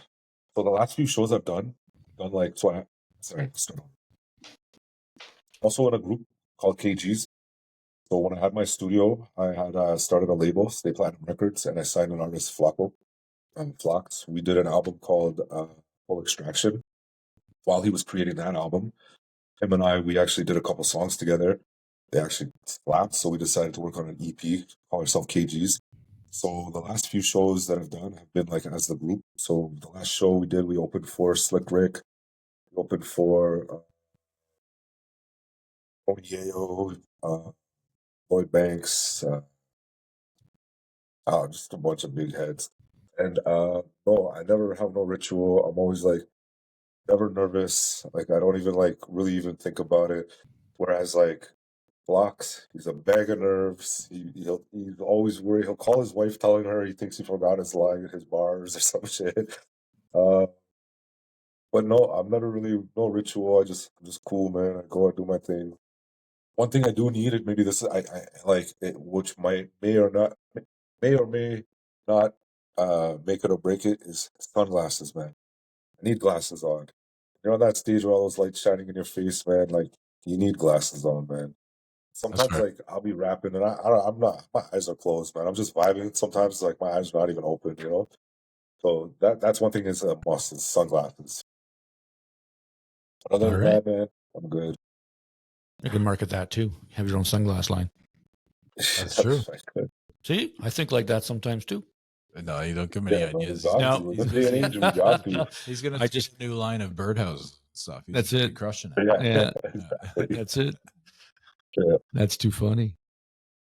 the last few shows I've done like sorry, start on. Also in a group called KGs. So when I had my studio, I had started a label, Stay Platinum Records, and I signed an artist, Flocko, Flox. We did an album called Full Extraction. While he was creating that album, him and we actually did a couple songs together. They actually slapped, so we decided to work on an EP, call ourselves KGs. So the last few shows that I've done have been like as the group. So the last show we did, we opened for Slick Rick, we opened for Tony Yayo, Lloyd Banks, just a bunch of big heads. And no, I never have no ritual. I'm always like never nervous. Like I don't even like really even think about it. Whereas like Blocks, he's a bag of nerves. He's always worried. He'll call his wife telling her he thinks he forgot his line in his bars or some shit. But no, I'm never really no ritual. I'm just cool, man. I go and do my thing. One thing I do need, and maybe this I like it, which may or may not make it or break it, is sunglasses, man. I need glasses on. You're on that stage with all those lights shining in your face, man. Like you need glasses on, man. Sometimes right. like I'll be rapping and I'm not. My eyes are closed, man. I'm just vibing. Sometimes like my eyes are not even open, you know. So that's one thing is a must is sunglasses. But other All than right. that, man, I'm good. You can market that too. Have your own sunglass line. That's true. See, I think like that sometimes too. No, you don't give me any Yeah, ideas. No. This day and age, we got to. He's gonna I just a new line of birdhouse stuff. He's That's gonna it. be crushing it. Yeah, Yeah, exactly. that's it. Yeah. That's too funny.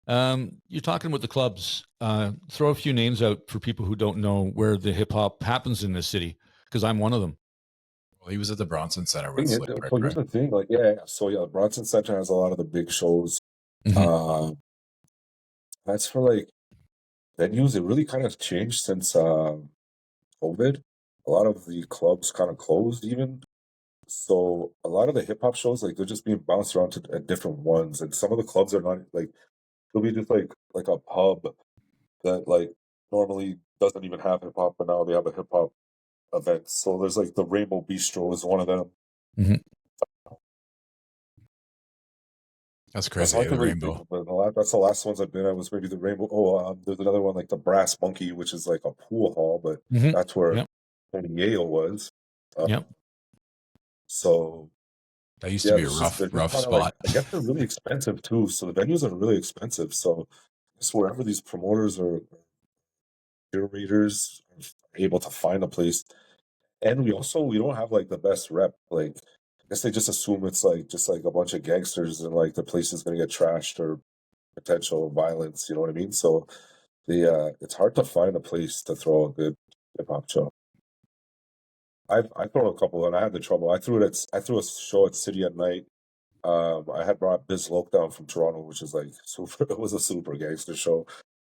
You're talking with the clubs. Throw a few names out for people who don't know where the hip hop happens in this city, because I'm one of them. Well, he was at the Bronson Center Thing with is, Slick Rick, so here's right? the thing, like, yeah. So yeah, Bronson Center has a lot of the big shows. Mhm. That's for like venues. It really kind of changed since COVID. A lot of the clubs kind of closed, even. So a lot of the hip hop shows, like they're just being bounced around to different ones, and some of the clubs are not like it'll be just like a pub that like normally doesn't even have hip hop, but now they have a hip hop event. So there's like the Rainbow Bistro is one of them. Mhm. That's That's crazy. hard to The really Rainbow. think of, but that's the last ones I've been at was maybe the Rainbow. Oh, there's another one like the Brass Monkey, which is like a pool hall, but Mhm. that's where Yep. Tony Yayo was. Yep. So That used yeah, to be a there's just they're rough just kinda like spot. I guess they're really expensive too. So the venues are really expensive. So just wherever these promoters or curators are able to find a place. And we don't have like the best rep. Like I guess they just assume it's like just like a bunch of gangsters and like the place is gonna get trashed or potential violence, you know what I mean? So it's hard to find a place to throw a good hip hop show. I've thrown a couple and I had the trouble. I threw a show at City at Night. I had brought Biz Loke down from Toronto, which is like super. It was a super gangster show,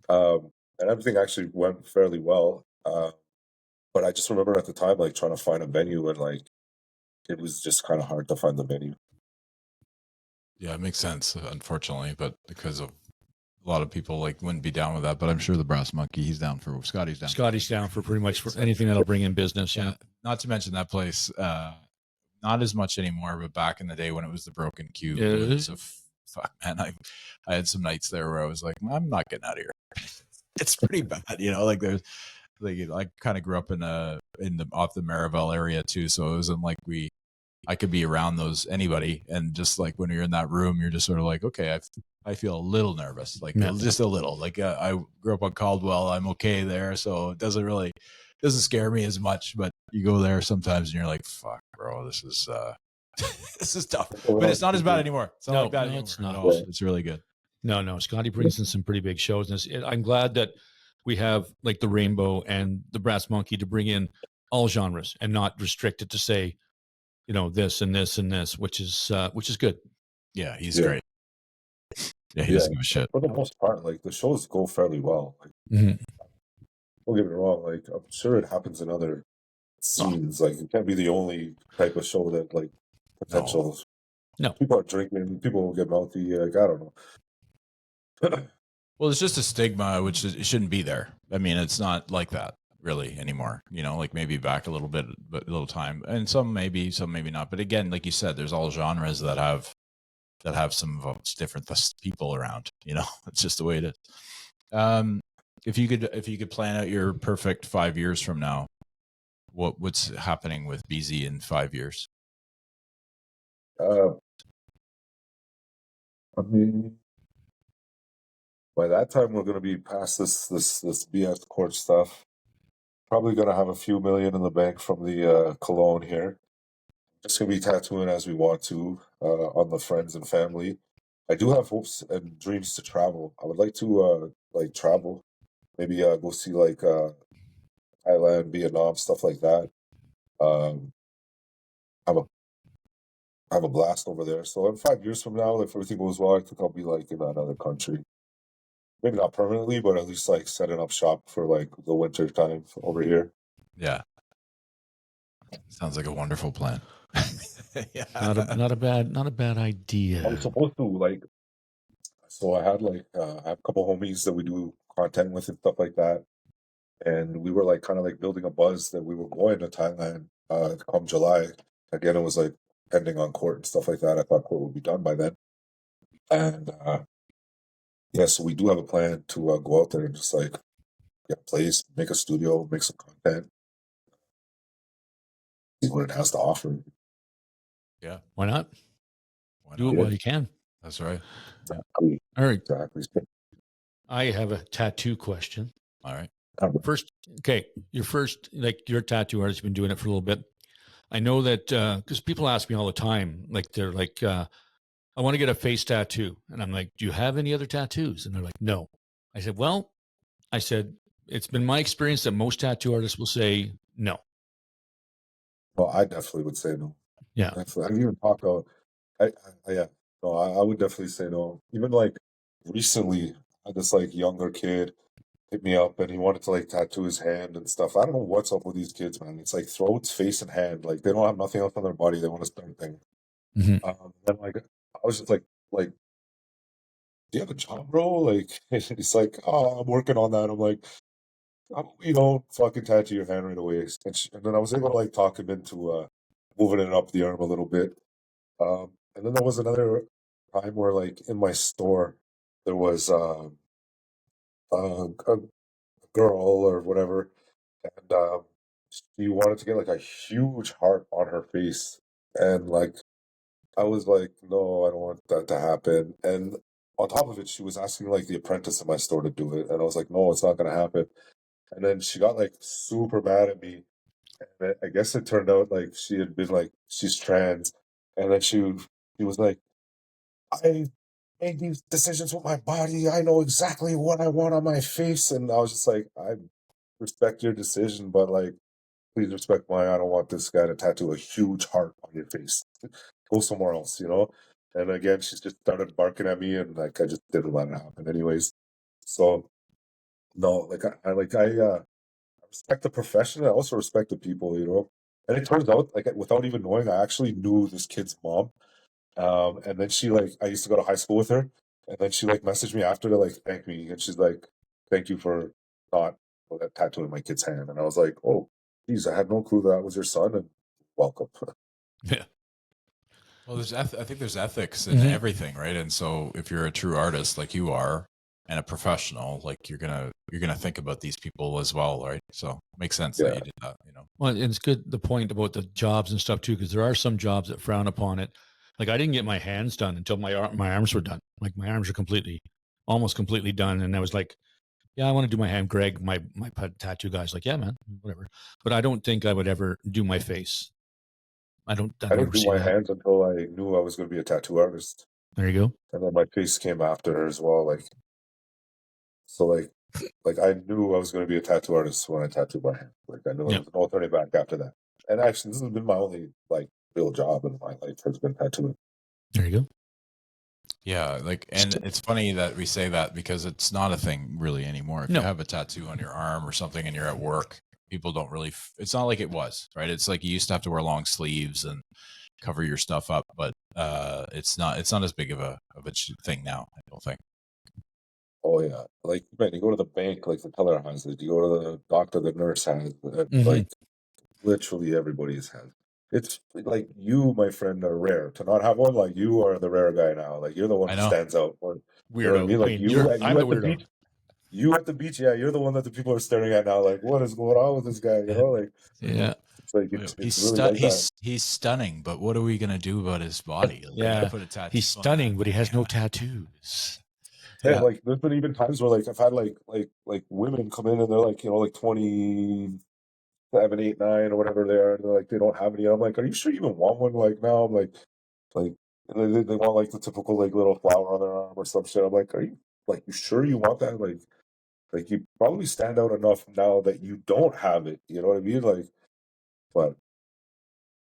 and everything actually went fairly well. But I just remember at the time, like trying to find a venue, and like it was just kind of hard to find the venue. Yeah, it makes sense, unfortunately, but because of a lot of people like wouldn't be down with that. But I'm sure the Brass Monkey, he's down for Scotty's down. Scotty's down for pretty much for anything that'll bring in business. Yeah. Not to mention that place, not as much anymore, but back in the day when it was the Broken Cube, Yeah. it was fuck, man. I had some nights there where I was like, I'm not getting out of here. It's pretty bad, you know. Like like I kind of grew up off the Marival area too, so it wasn't like I could be around anybody, and just like when you're in that room, you're just sort of like, okay, I feel a little nervous, like just a little. Like I grew up on Caldwell, I'm okay there, so it doesn't scare me as much. But you go there sometimes, and you're like, fuck, bro, this is this is tough. But it's not as bad anymore. It's not like that anymore. It's not. No, it's really good. No. Scotty brings in some pretty big shows, and I'm glad that we have like the Rainbow and the Brass Monkey to bring in all genres and not restrict it to say, this and this and this, which is good. Yeah, he's great. Yeah, he doesn't give a shit. For the most part, like the shows go fairly well. Like, don't get me wrong. Like I'm sure it happens in other scenes. Like it can't be the only type of show that like potential. No. People are drinking. People will get mouthy. Like I don't know. Well, it's just a stigma, which it shouldn't be there. I mean, it's not like that really anymore. Like maybe back a little bit, but a little time, and some maybe not. But again, like you said, there's all genres that have some different people around. It's just the way it is. If you could plan out your perfect 5 years from now, what's happening with BZ in 5 years? I mean, by that time we're going to be past this BS court stuff. Probably going to have a few million in the bank from the cologne here. Just going to be tattooing as we want to on the friends and family. I do have hopes and dreams to travel. I would like to travel, maybe go see like Thailand, Vietnam, stuff like that. Have a blast over there. So in 5 years from now, if everything goes well, I think I'll be like in another country. Maybe not permanently, but at least like setting up shop for like the winter time over here. Yeah. Sounds like a wonderful plan. Yeah. Not a bad idea. I'm supposed to so I had I have a couple homies that we do content with and stuff like that. And we were like kind of like building a buzz that we were going to Thailand come July. Again, it was like pending on court and stuff like that. I thought court would be done by then. And so we do have a plan to go out there and just like get a place, make a studio, make some content, see what it has to offer. Yeah. Why not? Do it while you can. That's right. Exactly. All right. Exactly. I have a tattoo question. All right. First, okay, you're a tattoo artist, you've been doing it for a little bit. I know that because people ask me all the time, like they're like, I want to get a face tattoo. And I'm like, do you have any other tattoos? And they're like, no. I said, it's been my experience that most tattoo artists will say no. Well, I definitely would say no. Yeah. Definitely. I've even talked about, I would definitely say no. Even like recently, I had this like younger kid hit me up and he wanted to like tattoo his hand and stuff. I don't know what's up with these kids, man. It's like throats, face, and hand. Like they don't have nothing else on their body. They want to start things. And like I was just like, do you have a job, bro? Like he's like, oh, I'm working on that. I'm like, you don't fucking tattoo your hand right away. And then I was able to like talk him into moving it up the arm a little bit. And then there was another time where like in my store there was a girl or whatever, and she wanted to get like a huge heart on her face, and like I was like, no, I don't want that to happen. And on top of it, she was asking like the apprentice in my store to do it, and I was like, no, it's not gonna happen. And then she got like super mad at me, and I guess it turned out like she had been like she's trans, and then she was like, I made these decisions with my body. I know exactly what I want on my face. And I was just like, I respect your decision, but like, please respect mine. I don't want this guy to tattoo a huge heart on your face. Go somewhere else, And again, she just started barking at me, and like I just didn't let it happen, anyways. So no, I respect the profession. I also respect the people, And it turns out, like without even knowing, I actually knew this kid's mom. And then she I used to go to high school with her, and then she messaged me after to thank me, and she's like, "Thank you for not tattooing my kid's hand." And I was like, "Oh, geez, I had no clue that was your son." And welcome. Yeah. Well, I think there's ethics in everything, right? And so if you're a true artist like you are, and a professional, like you're gonna think about these people as well, right? So makes sense that you did that, you know. Well, and it's good the point about the jobs and stuff too, because there are some jobs that frown upon it. Like I didn't get my hands done until my arms were done. Like my arms are almost completely done, and I was like, yeah, I want to do my hand. Greg, my tattoo guy's like, yeah, man, whatever. But I don't think I would ever do my face. I didn't ever do see my that. hands until I knew I was going to be a tattoo artist. There you go. And then my face came after as well. Like I knew I was going to be a tattoo artist when I tattooed my hand. Like I knew there was no turning back after that. And actually, this has been my only like real job in my life has been tattooing. There you go. Yeah, like, and it's funny that we say that because it's not a thing really anymore. If you have a tattoo on your arm or something and you're at work, people don't really, it's not like it was, right? It's like you used to have to wear long sleeves and cover your stuff up, but it's not as big of a thing now, I don't think. Oh yeah, like man, you go to the bank, like the teller has it. You go to the doctor, the nurse has it. Like literally everybody's has it. It's like you, my friend, are rare. To not have one, like you are the rare guy now. Like you're the one who stands out. Weirdo. You know what I mean? Like I'm the weirdo. beach. You at the beach, yeah, you're the one that the people are staring at now. Like, what is going on with this guy? You know, like yeah. It's like it's really like he's stunning, but what are we gonna do about his body? Like, put a tattoo. He's stunning, but he has no tattoos. Yeah, like there's been even times where like I've had like women come in and they're like, you know, like 27, 8, 9 or whatever they are, and they're like they don't have any. I'm like, are you sure you even want one? Like now I'm like and they want like the typical like little flower on their arm or some shit. I'm like, are you sure you want that? Like you probably stand out enough now that you don't have it. You know what I mean? Like, but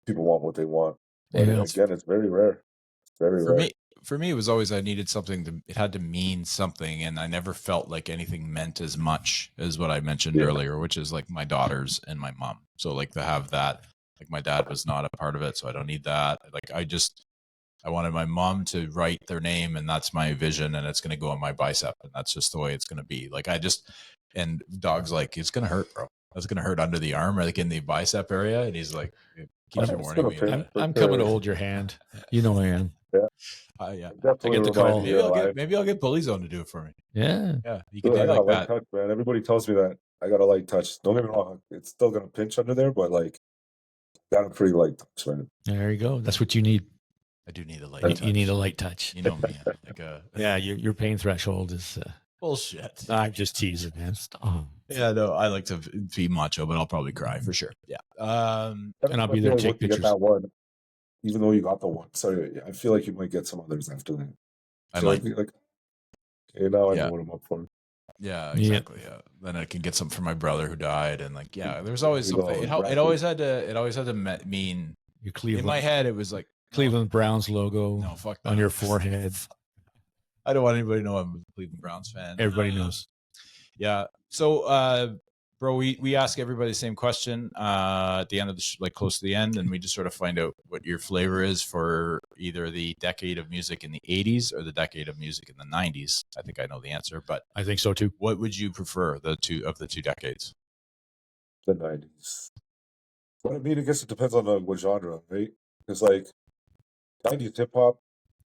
people want what they want. But again, it's very rare. It's very rare. For me, it was always I needed something it had to mean something, and I never felt like anything meant as much as what I mentioned earlier, which is like my daughters and my mom. So like to have that, like my dad was not a part of it, so I don't need that. Like I wanted my mom to write their name, and that's my vision, and it's going to go on my bicep, and that's just the way it's going to be. Like and Dog's like, it's going to hurt, bro. That's going to hurt under the arm, or like in the bicep area. And he's like, keeps warning me. I'm coming to hold your hand. You know I am. Yeah. Yeah. I get the call. Maybe I'll get BullyZone to do it for me. Yeah. Yeah. You can do like that. Touch, man. Everybody tells me that I got a light touch. Don't get me wrong. It's still going to pinch under there, but like, got a pretty light touch, man. There you go. That's what you need. I do need a light touch. You need a light touch. You know me. Your pain threshold is bullshit. I'm just teasing, man. Stop. Yeah, no, I like to be macho, but I'll probably cry for sure. Yeah. And I'll be there to take pictures. That one, even though you got the one. So I feel like you might get some others after that. I might. Like, okay, now I know what I'm up for. Yeah, exactly. Yeah. Then I can get some for my brother who died, and like, there's always something. It always had to mean. Your Cleveland. In my head, it was like Cleveland Browns logo on your forehead. I don't want anybody to know I'm a Cleveland Browns fan. Everybody knows. Yeah. So, bro, we ask everybody the same question at the end of the close to the end, and we just sort of find out what your flavor is for either the decade of music in the 80s or the decade of music in the 90s. I think I know the answer, but I think so too. What would you prefer the two decades? The 90s. Well, I mean, I guess it depends on what genre, right? Because like 90s hip hop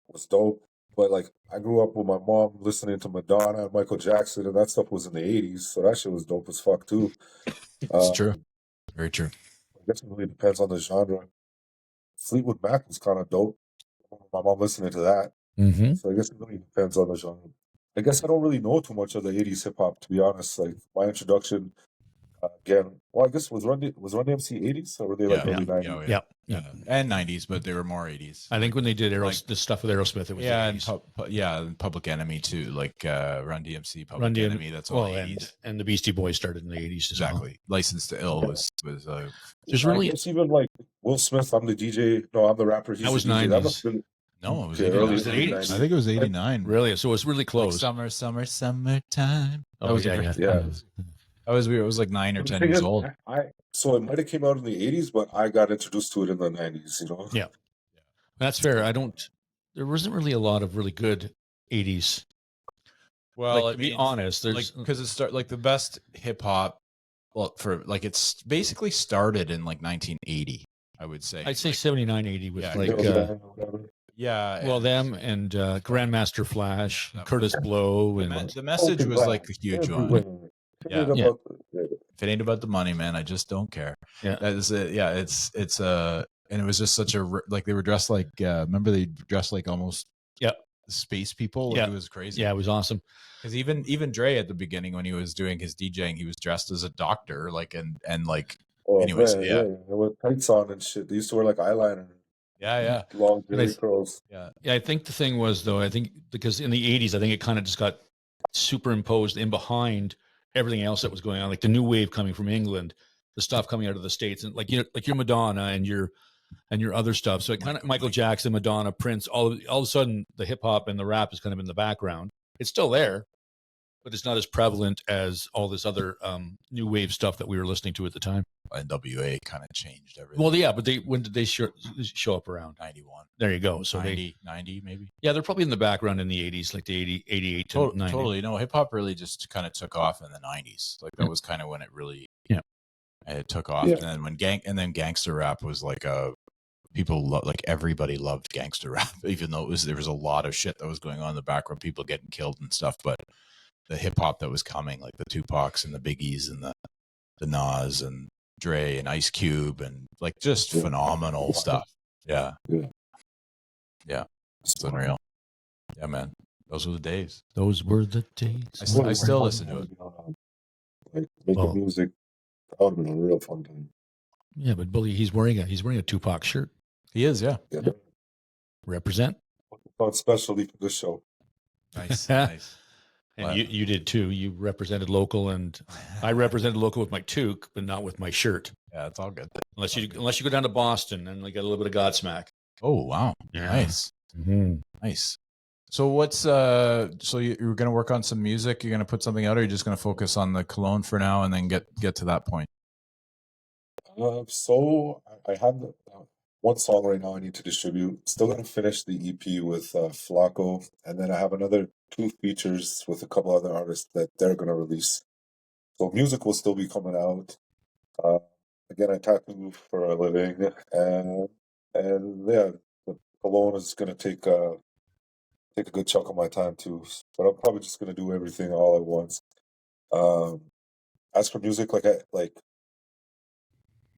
was dope, but like I grew up with my mom listening to Madonna and Michael Jackson, and that stuff was in the 80s, so that shit was dope as fuck too. It's true. Very true. I guess it really depends on the genre. Fleetwood Mac was kind of dope. My mom listening to that. Mm-hmm. So I guess it really depends on the genre. I guess I don't really know too much of the 80s hip hop, to be honest. Like my introduction, again, well, I guess was Run DMC 80s or were they like early 90s? Yeah, and 90s, but they were more 80s. I think when they did the stuff with Aerosmith, it was the 80s. And Public Enemy too, like Run DMC, Public Enemy. That's all 80s. And the Beastie Boys started in the 80s. Exactly. License to Ill was. There's really even like Will Smith. I'm the DJ. No, I'm the rapper. That was 90s. No, it was early 80s. I think it was 89. Really? So it was really close. Like summertime. Oh, yeah. That was weird. It was like 9 or 10 years old. So it might have came out in the 80s, but I got introduced to it in the 90s, you know? Yeah. That's fair. There wasn't really a lot of really good 80s. Well, to be honest, there's because the best hip hop, it's basically started in like 1980, I would say. I'd say 79, 80 with Yeah. Well, them and Grandmaster Flash, Curtis Blow, and The message was like a huge one. Yeah. Yeah. If it ain't about the money, man, I just don't care. Yeah. That is it. Yeah. It's and it was just such a, like, they were dressed like, remember they dressed like almost space people. Like, Yeah. it was crazy. Yeah, it was awesome. Because even Dre at the beginning, when he was doing his DJing, he was dressed as a doctor, like, and like, anyways, man, with tights on and shit. They used to wear like eyeliner. Yeah. Long jerry curls. Yeah. Yeah, I think the thing was, though, I think because in the 80s, I think it kind of just got superimposed in behind everything else that was going on, like the new wave coming from England, the stuff coming out of the States, and like, you know, like your Madonna and your other stuff. So it kind of Michael Jackson, Madonna, Prince, all of a sudden the hip hop and the rap is kind of in the background. It's still there, but it's not as prevalent as all this other new wave stuff that we were listening to at the time. NWA kind of changed everything. Well, yeah, but when did they show up around? 91. There you go. So 90 maybe. Yeah, they're probably in the background in the 80s, like the 88 to 90. Totally. No, hip hop really just kind of took off in the 90s. Like, that was kind of when it really it took off. Yeah. And then gangster rap was like like everybody loved gangster rap, even though there was a lot of shit that was going on in the background, people getting killed and stuff. But the hip hop that was coming, like the Tupacs and the Biggies and the Nas and Dre and Ice Cube, and like just phenomenal stuff. Yeah. It's unreal. Yeah, man. Those were the days. Those were the days. I still listen to it. Like making music, that would have been a real fun time. Yeah, but Bully, he's wearing a Tupac shirt. He is, yeah. Represent. Thought specially for this show. Nice. And you did too. You represented local, and I represented local with my toque, but not with my shirt. Yeah, it's all good. Unless you go down to Boston and get a little bit of Godsmack. Oh, wow. Yeah. Nice. Mm-hmm. Nice. So what's so you're going to work on some music? You're going to put something out, or you're just going to focus on the cologne for now and then get to that point? So I have one song right now I need to distribute. Still going to finish the EP with Flacco, and then I have another 2 features with a couple other artists that they're going to release. So music will still be coming out. Again, I tattoo for a living, and yeah, the cologne is going to take a good chunk of my time too. But I'm probably just going to do everything all at once. As for music,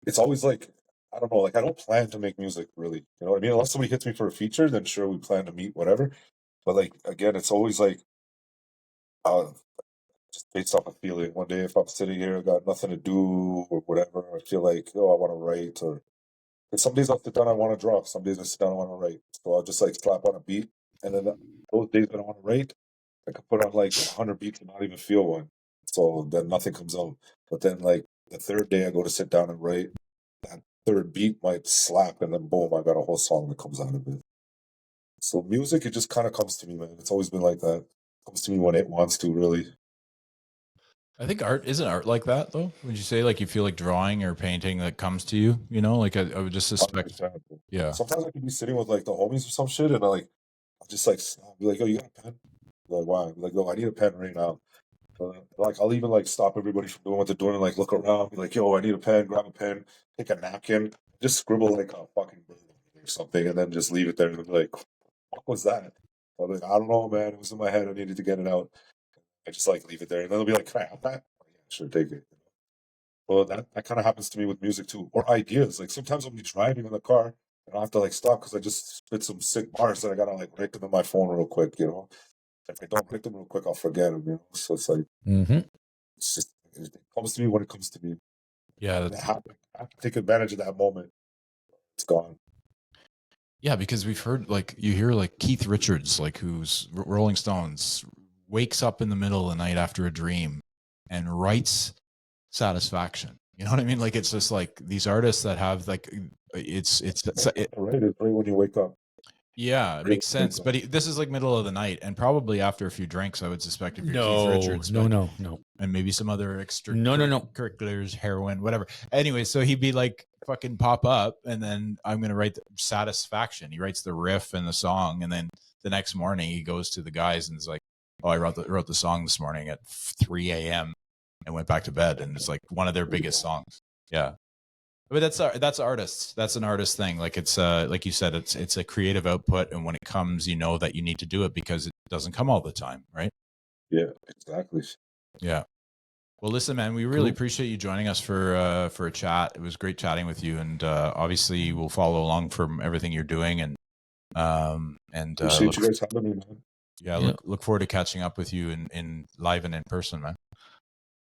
it's always like, I don't know, like I don't plan to make music really. You know what I mean? Unless somebody hits me for a feature, then sure, we plan to meet, whatever. But like, again, it's always like, just based off a feeling. One day, if I'm sitting here, I got nothing to do or whatever, I feel like, I want to write. Or some days I'll sit down, I want to draw. Some days I sit down, I want to write. So I'll just like slap on a beat. And then those days that I want to write, I could put on like 100 beats and not even feel one. So then nothing comes out. But then like the third day I go to sit down and write, that third beat might slap, and then boom, I got a whole song that comes out of it. So music, it just kind of comes to me, man. It's always been like that. It comes to me when it wants to, really. I think isn't art like that though? Would you say like you feel like drawing or painting that comes to you? You know, like I would just suspect. 100%. Yeah. Sometimes I could be sitting with like the homies or some shit, and I'll just like, I'll be like, "Yo, you got a pen?" Like, why? I'm like, "Yo, I need a pen right now." So, like, I'll even like stop everybody from doing what they're doing and like look around, be like, "Yo, I need a pen." Grab a pen, take a napkin, just scribble like a fucking bird or something, and then just leave it there. And be like, "What was that?" I'm like, "I don't know, man. It was in my head. I needed to get it out." I just like leave it there, and then they'll be like, "Can I have that?" Yeah, sure, take it. Well, that kind of happens to me with music too, or ideas. Like sometimes I'll be driving in the car and I'll have to like stop because I just spit some sick bars that I gotta like write them in my phone real quick. You know, if I don't write them real quick, I'll forget them. You know, so it's like it's just it comes to me when it comes to me. Yeah. I have to take advantage of that moment. It's gone. Yeah, because we've heard like you hear like Keith Richards, like who's Rolling Stones, wakes up in the middle of the night after a dream and writes Satisfaction. You know what I mean? Like it's just like these artists that have like it's Right, it's right when you wake up. Yeah, it makes sense. But this is like middle of the night, and probably after a few drinks, I would suspect if you're Keith Richards. No. And maybe some other extra No. curriculars, heroin, whatever. Anyway, so he'd be like fucking pop up, and then I'm gonna write Satisfaction. He writes the riff and the song, and then the next morning he goes to the guys and is like, "Oh, I wrote the song this morning at 3 a.m. and went back to bed," and it's like one of their biggest songs. Yeah. But that's artists. That's an artist thing. Like it's like you said, it's a creative output, and when it comes, you know that you need to do it because it doesn't come all the time, right? Yeah, exactly. Yeah. Well, listen, man, we really appreciate you joining us for a chat. It was great chatting with you, and obviously we'll follow along from everything you're doing, and Appreciate you guys having me, man. yeah, look forward to catching up with you in live and in person, man.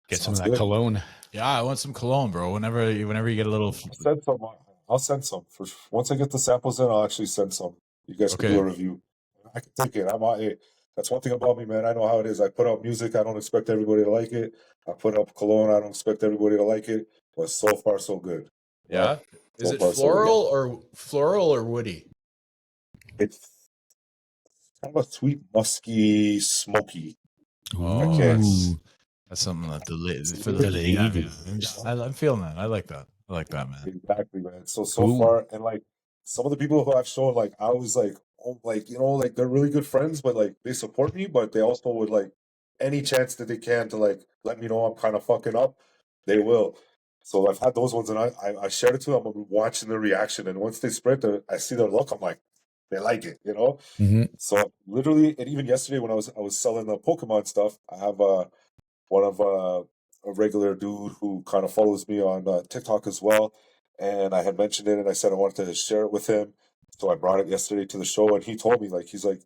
Get some Sounds of that good. cologne. Yeah, I want some cologne, bro. Whenever you get a little. I'll send some. Once I get the samples in, I'll actually send some. You guys can do a review. I can take it. That's one thing about me, man. I know how it is. I put out music. I don't expect everybody to like it. I put up cologne. I don't expect everybody to like it. But so far, so good. Yeah. Is So it far, so good. floral or woody? It's kind of a sweet, musky, smoky. Oh, I can't. that's something that For the lady. I'm feeling that. I like that. I like that, man. Exactly, man. So Cool. far, and like some of the people who I've shown, like I was like, oh, like like they're really good friends, but like they support me, but they also would like any chance that they can to like let me know I'm kind of fucking up, they will. So I've had those ones, and I shared it to them. I'm watching their reaction, and once they spread I see their look. I'm like, they like it, Mm-hmm. So literally, and even yesterday when I was selling the Pokemon stuff, I have one of a regular dude who kind of follows me on TikTok as well, and I had mentioned it, and I said I wanted to share it with him, so I brought it yesterday to the show, and he told me like he's like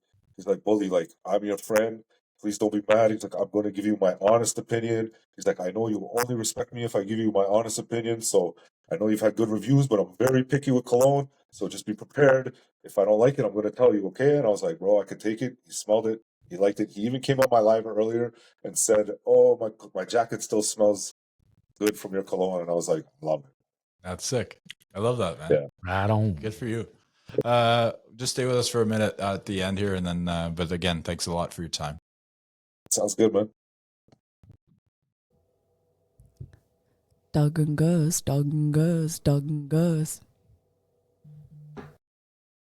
Bully, like I'm your friend. Please don't be mad. He's like, I'm going to give you my honest opinion. He's like, I know you will only respect me if I give you my honest opinion. So I know you've had good reviews, but I'm very picky with cologne. So just be prepared. If I don't like it, I'm going to tell you, okay? And I was like, bro, I could take it. He smelled it. He liked it. He even came on my live earlier and said, "Oh, my jacket still smells good from your cologne," and I was like, "Love it." That's sick. I love that, man. Yeah. Right on. Good for you. Just stay with us for a minute at the end here, and then. But again, thanks a lot for your time. Sounds good, man. Dawg and Gus, Dawg and Gus, Dawg and Gus.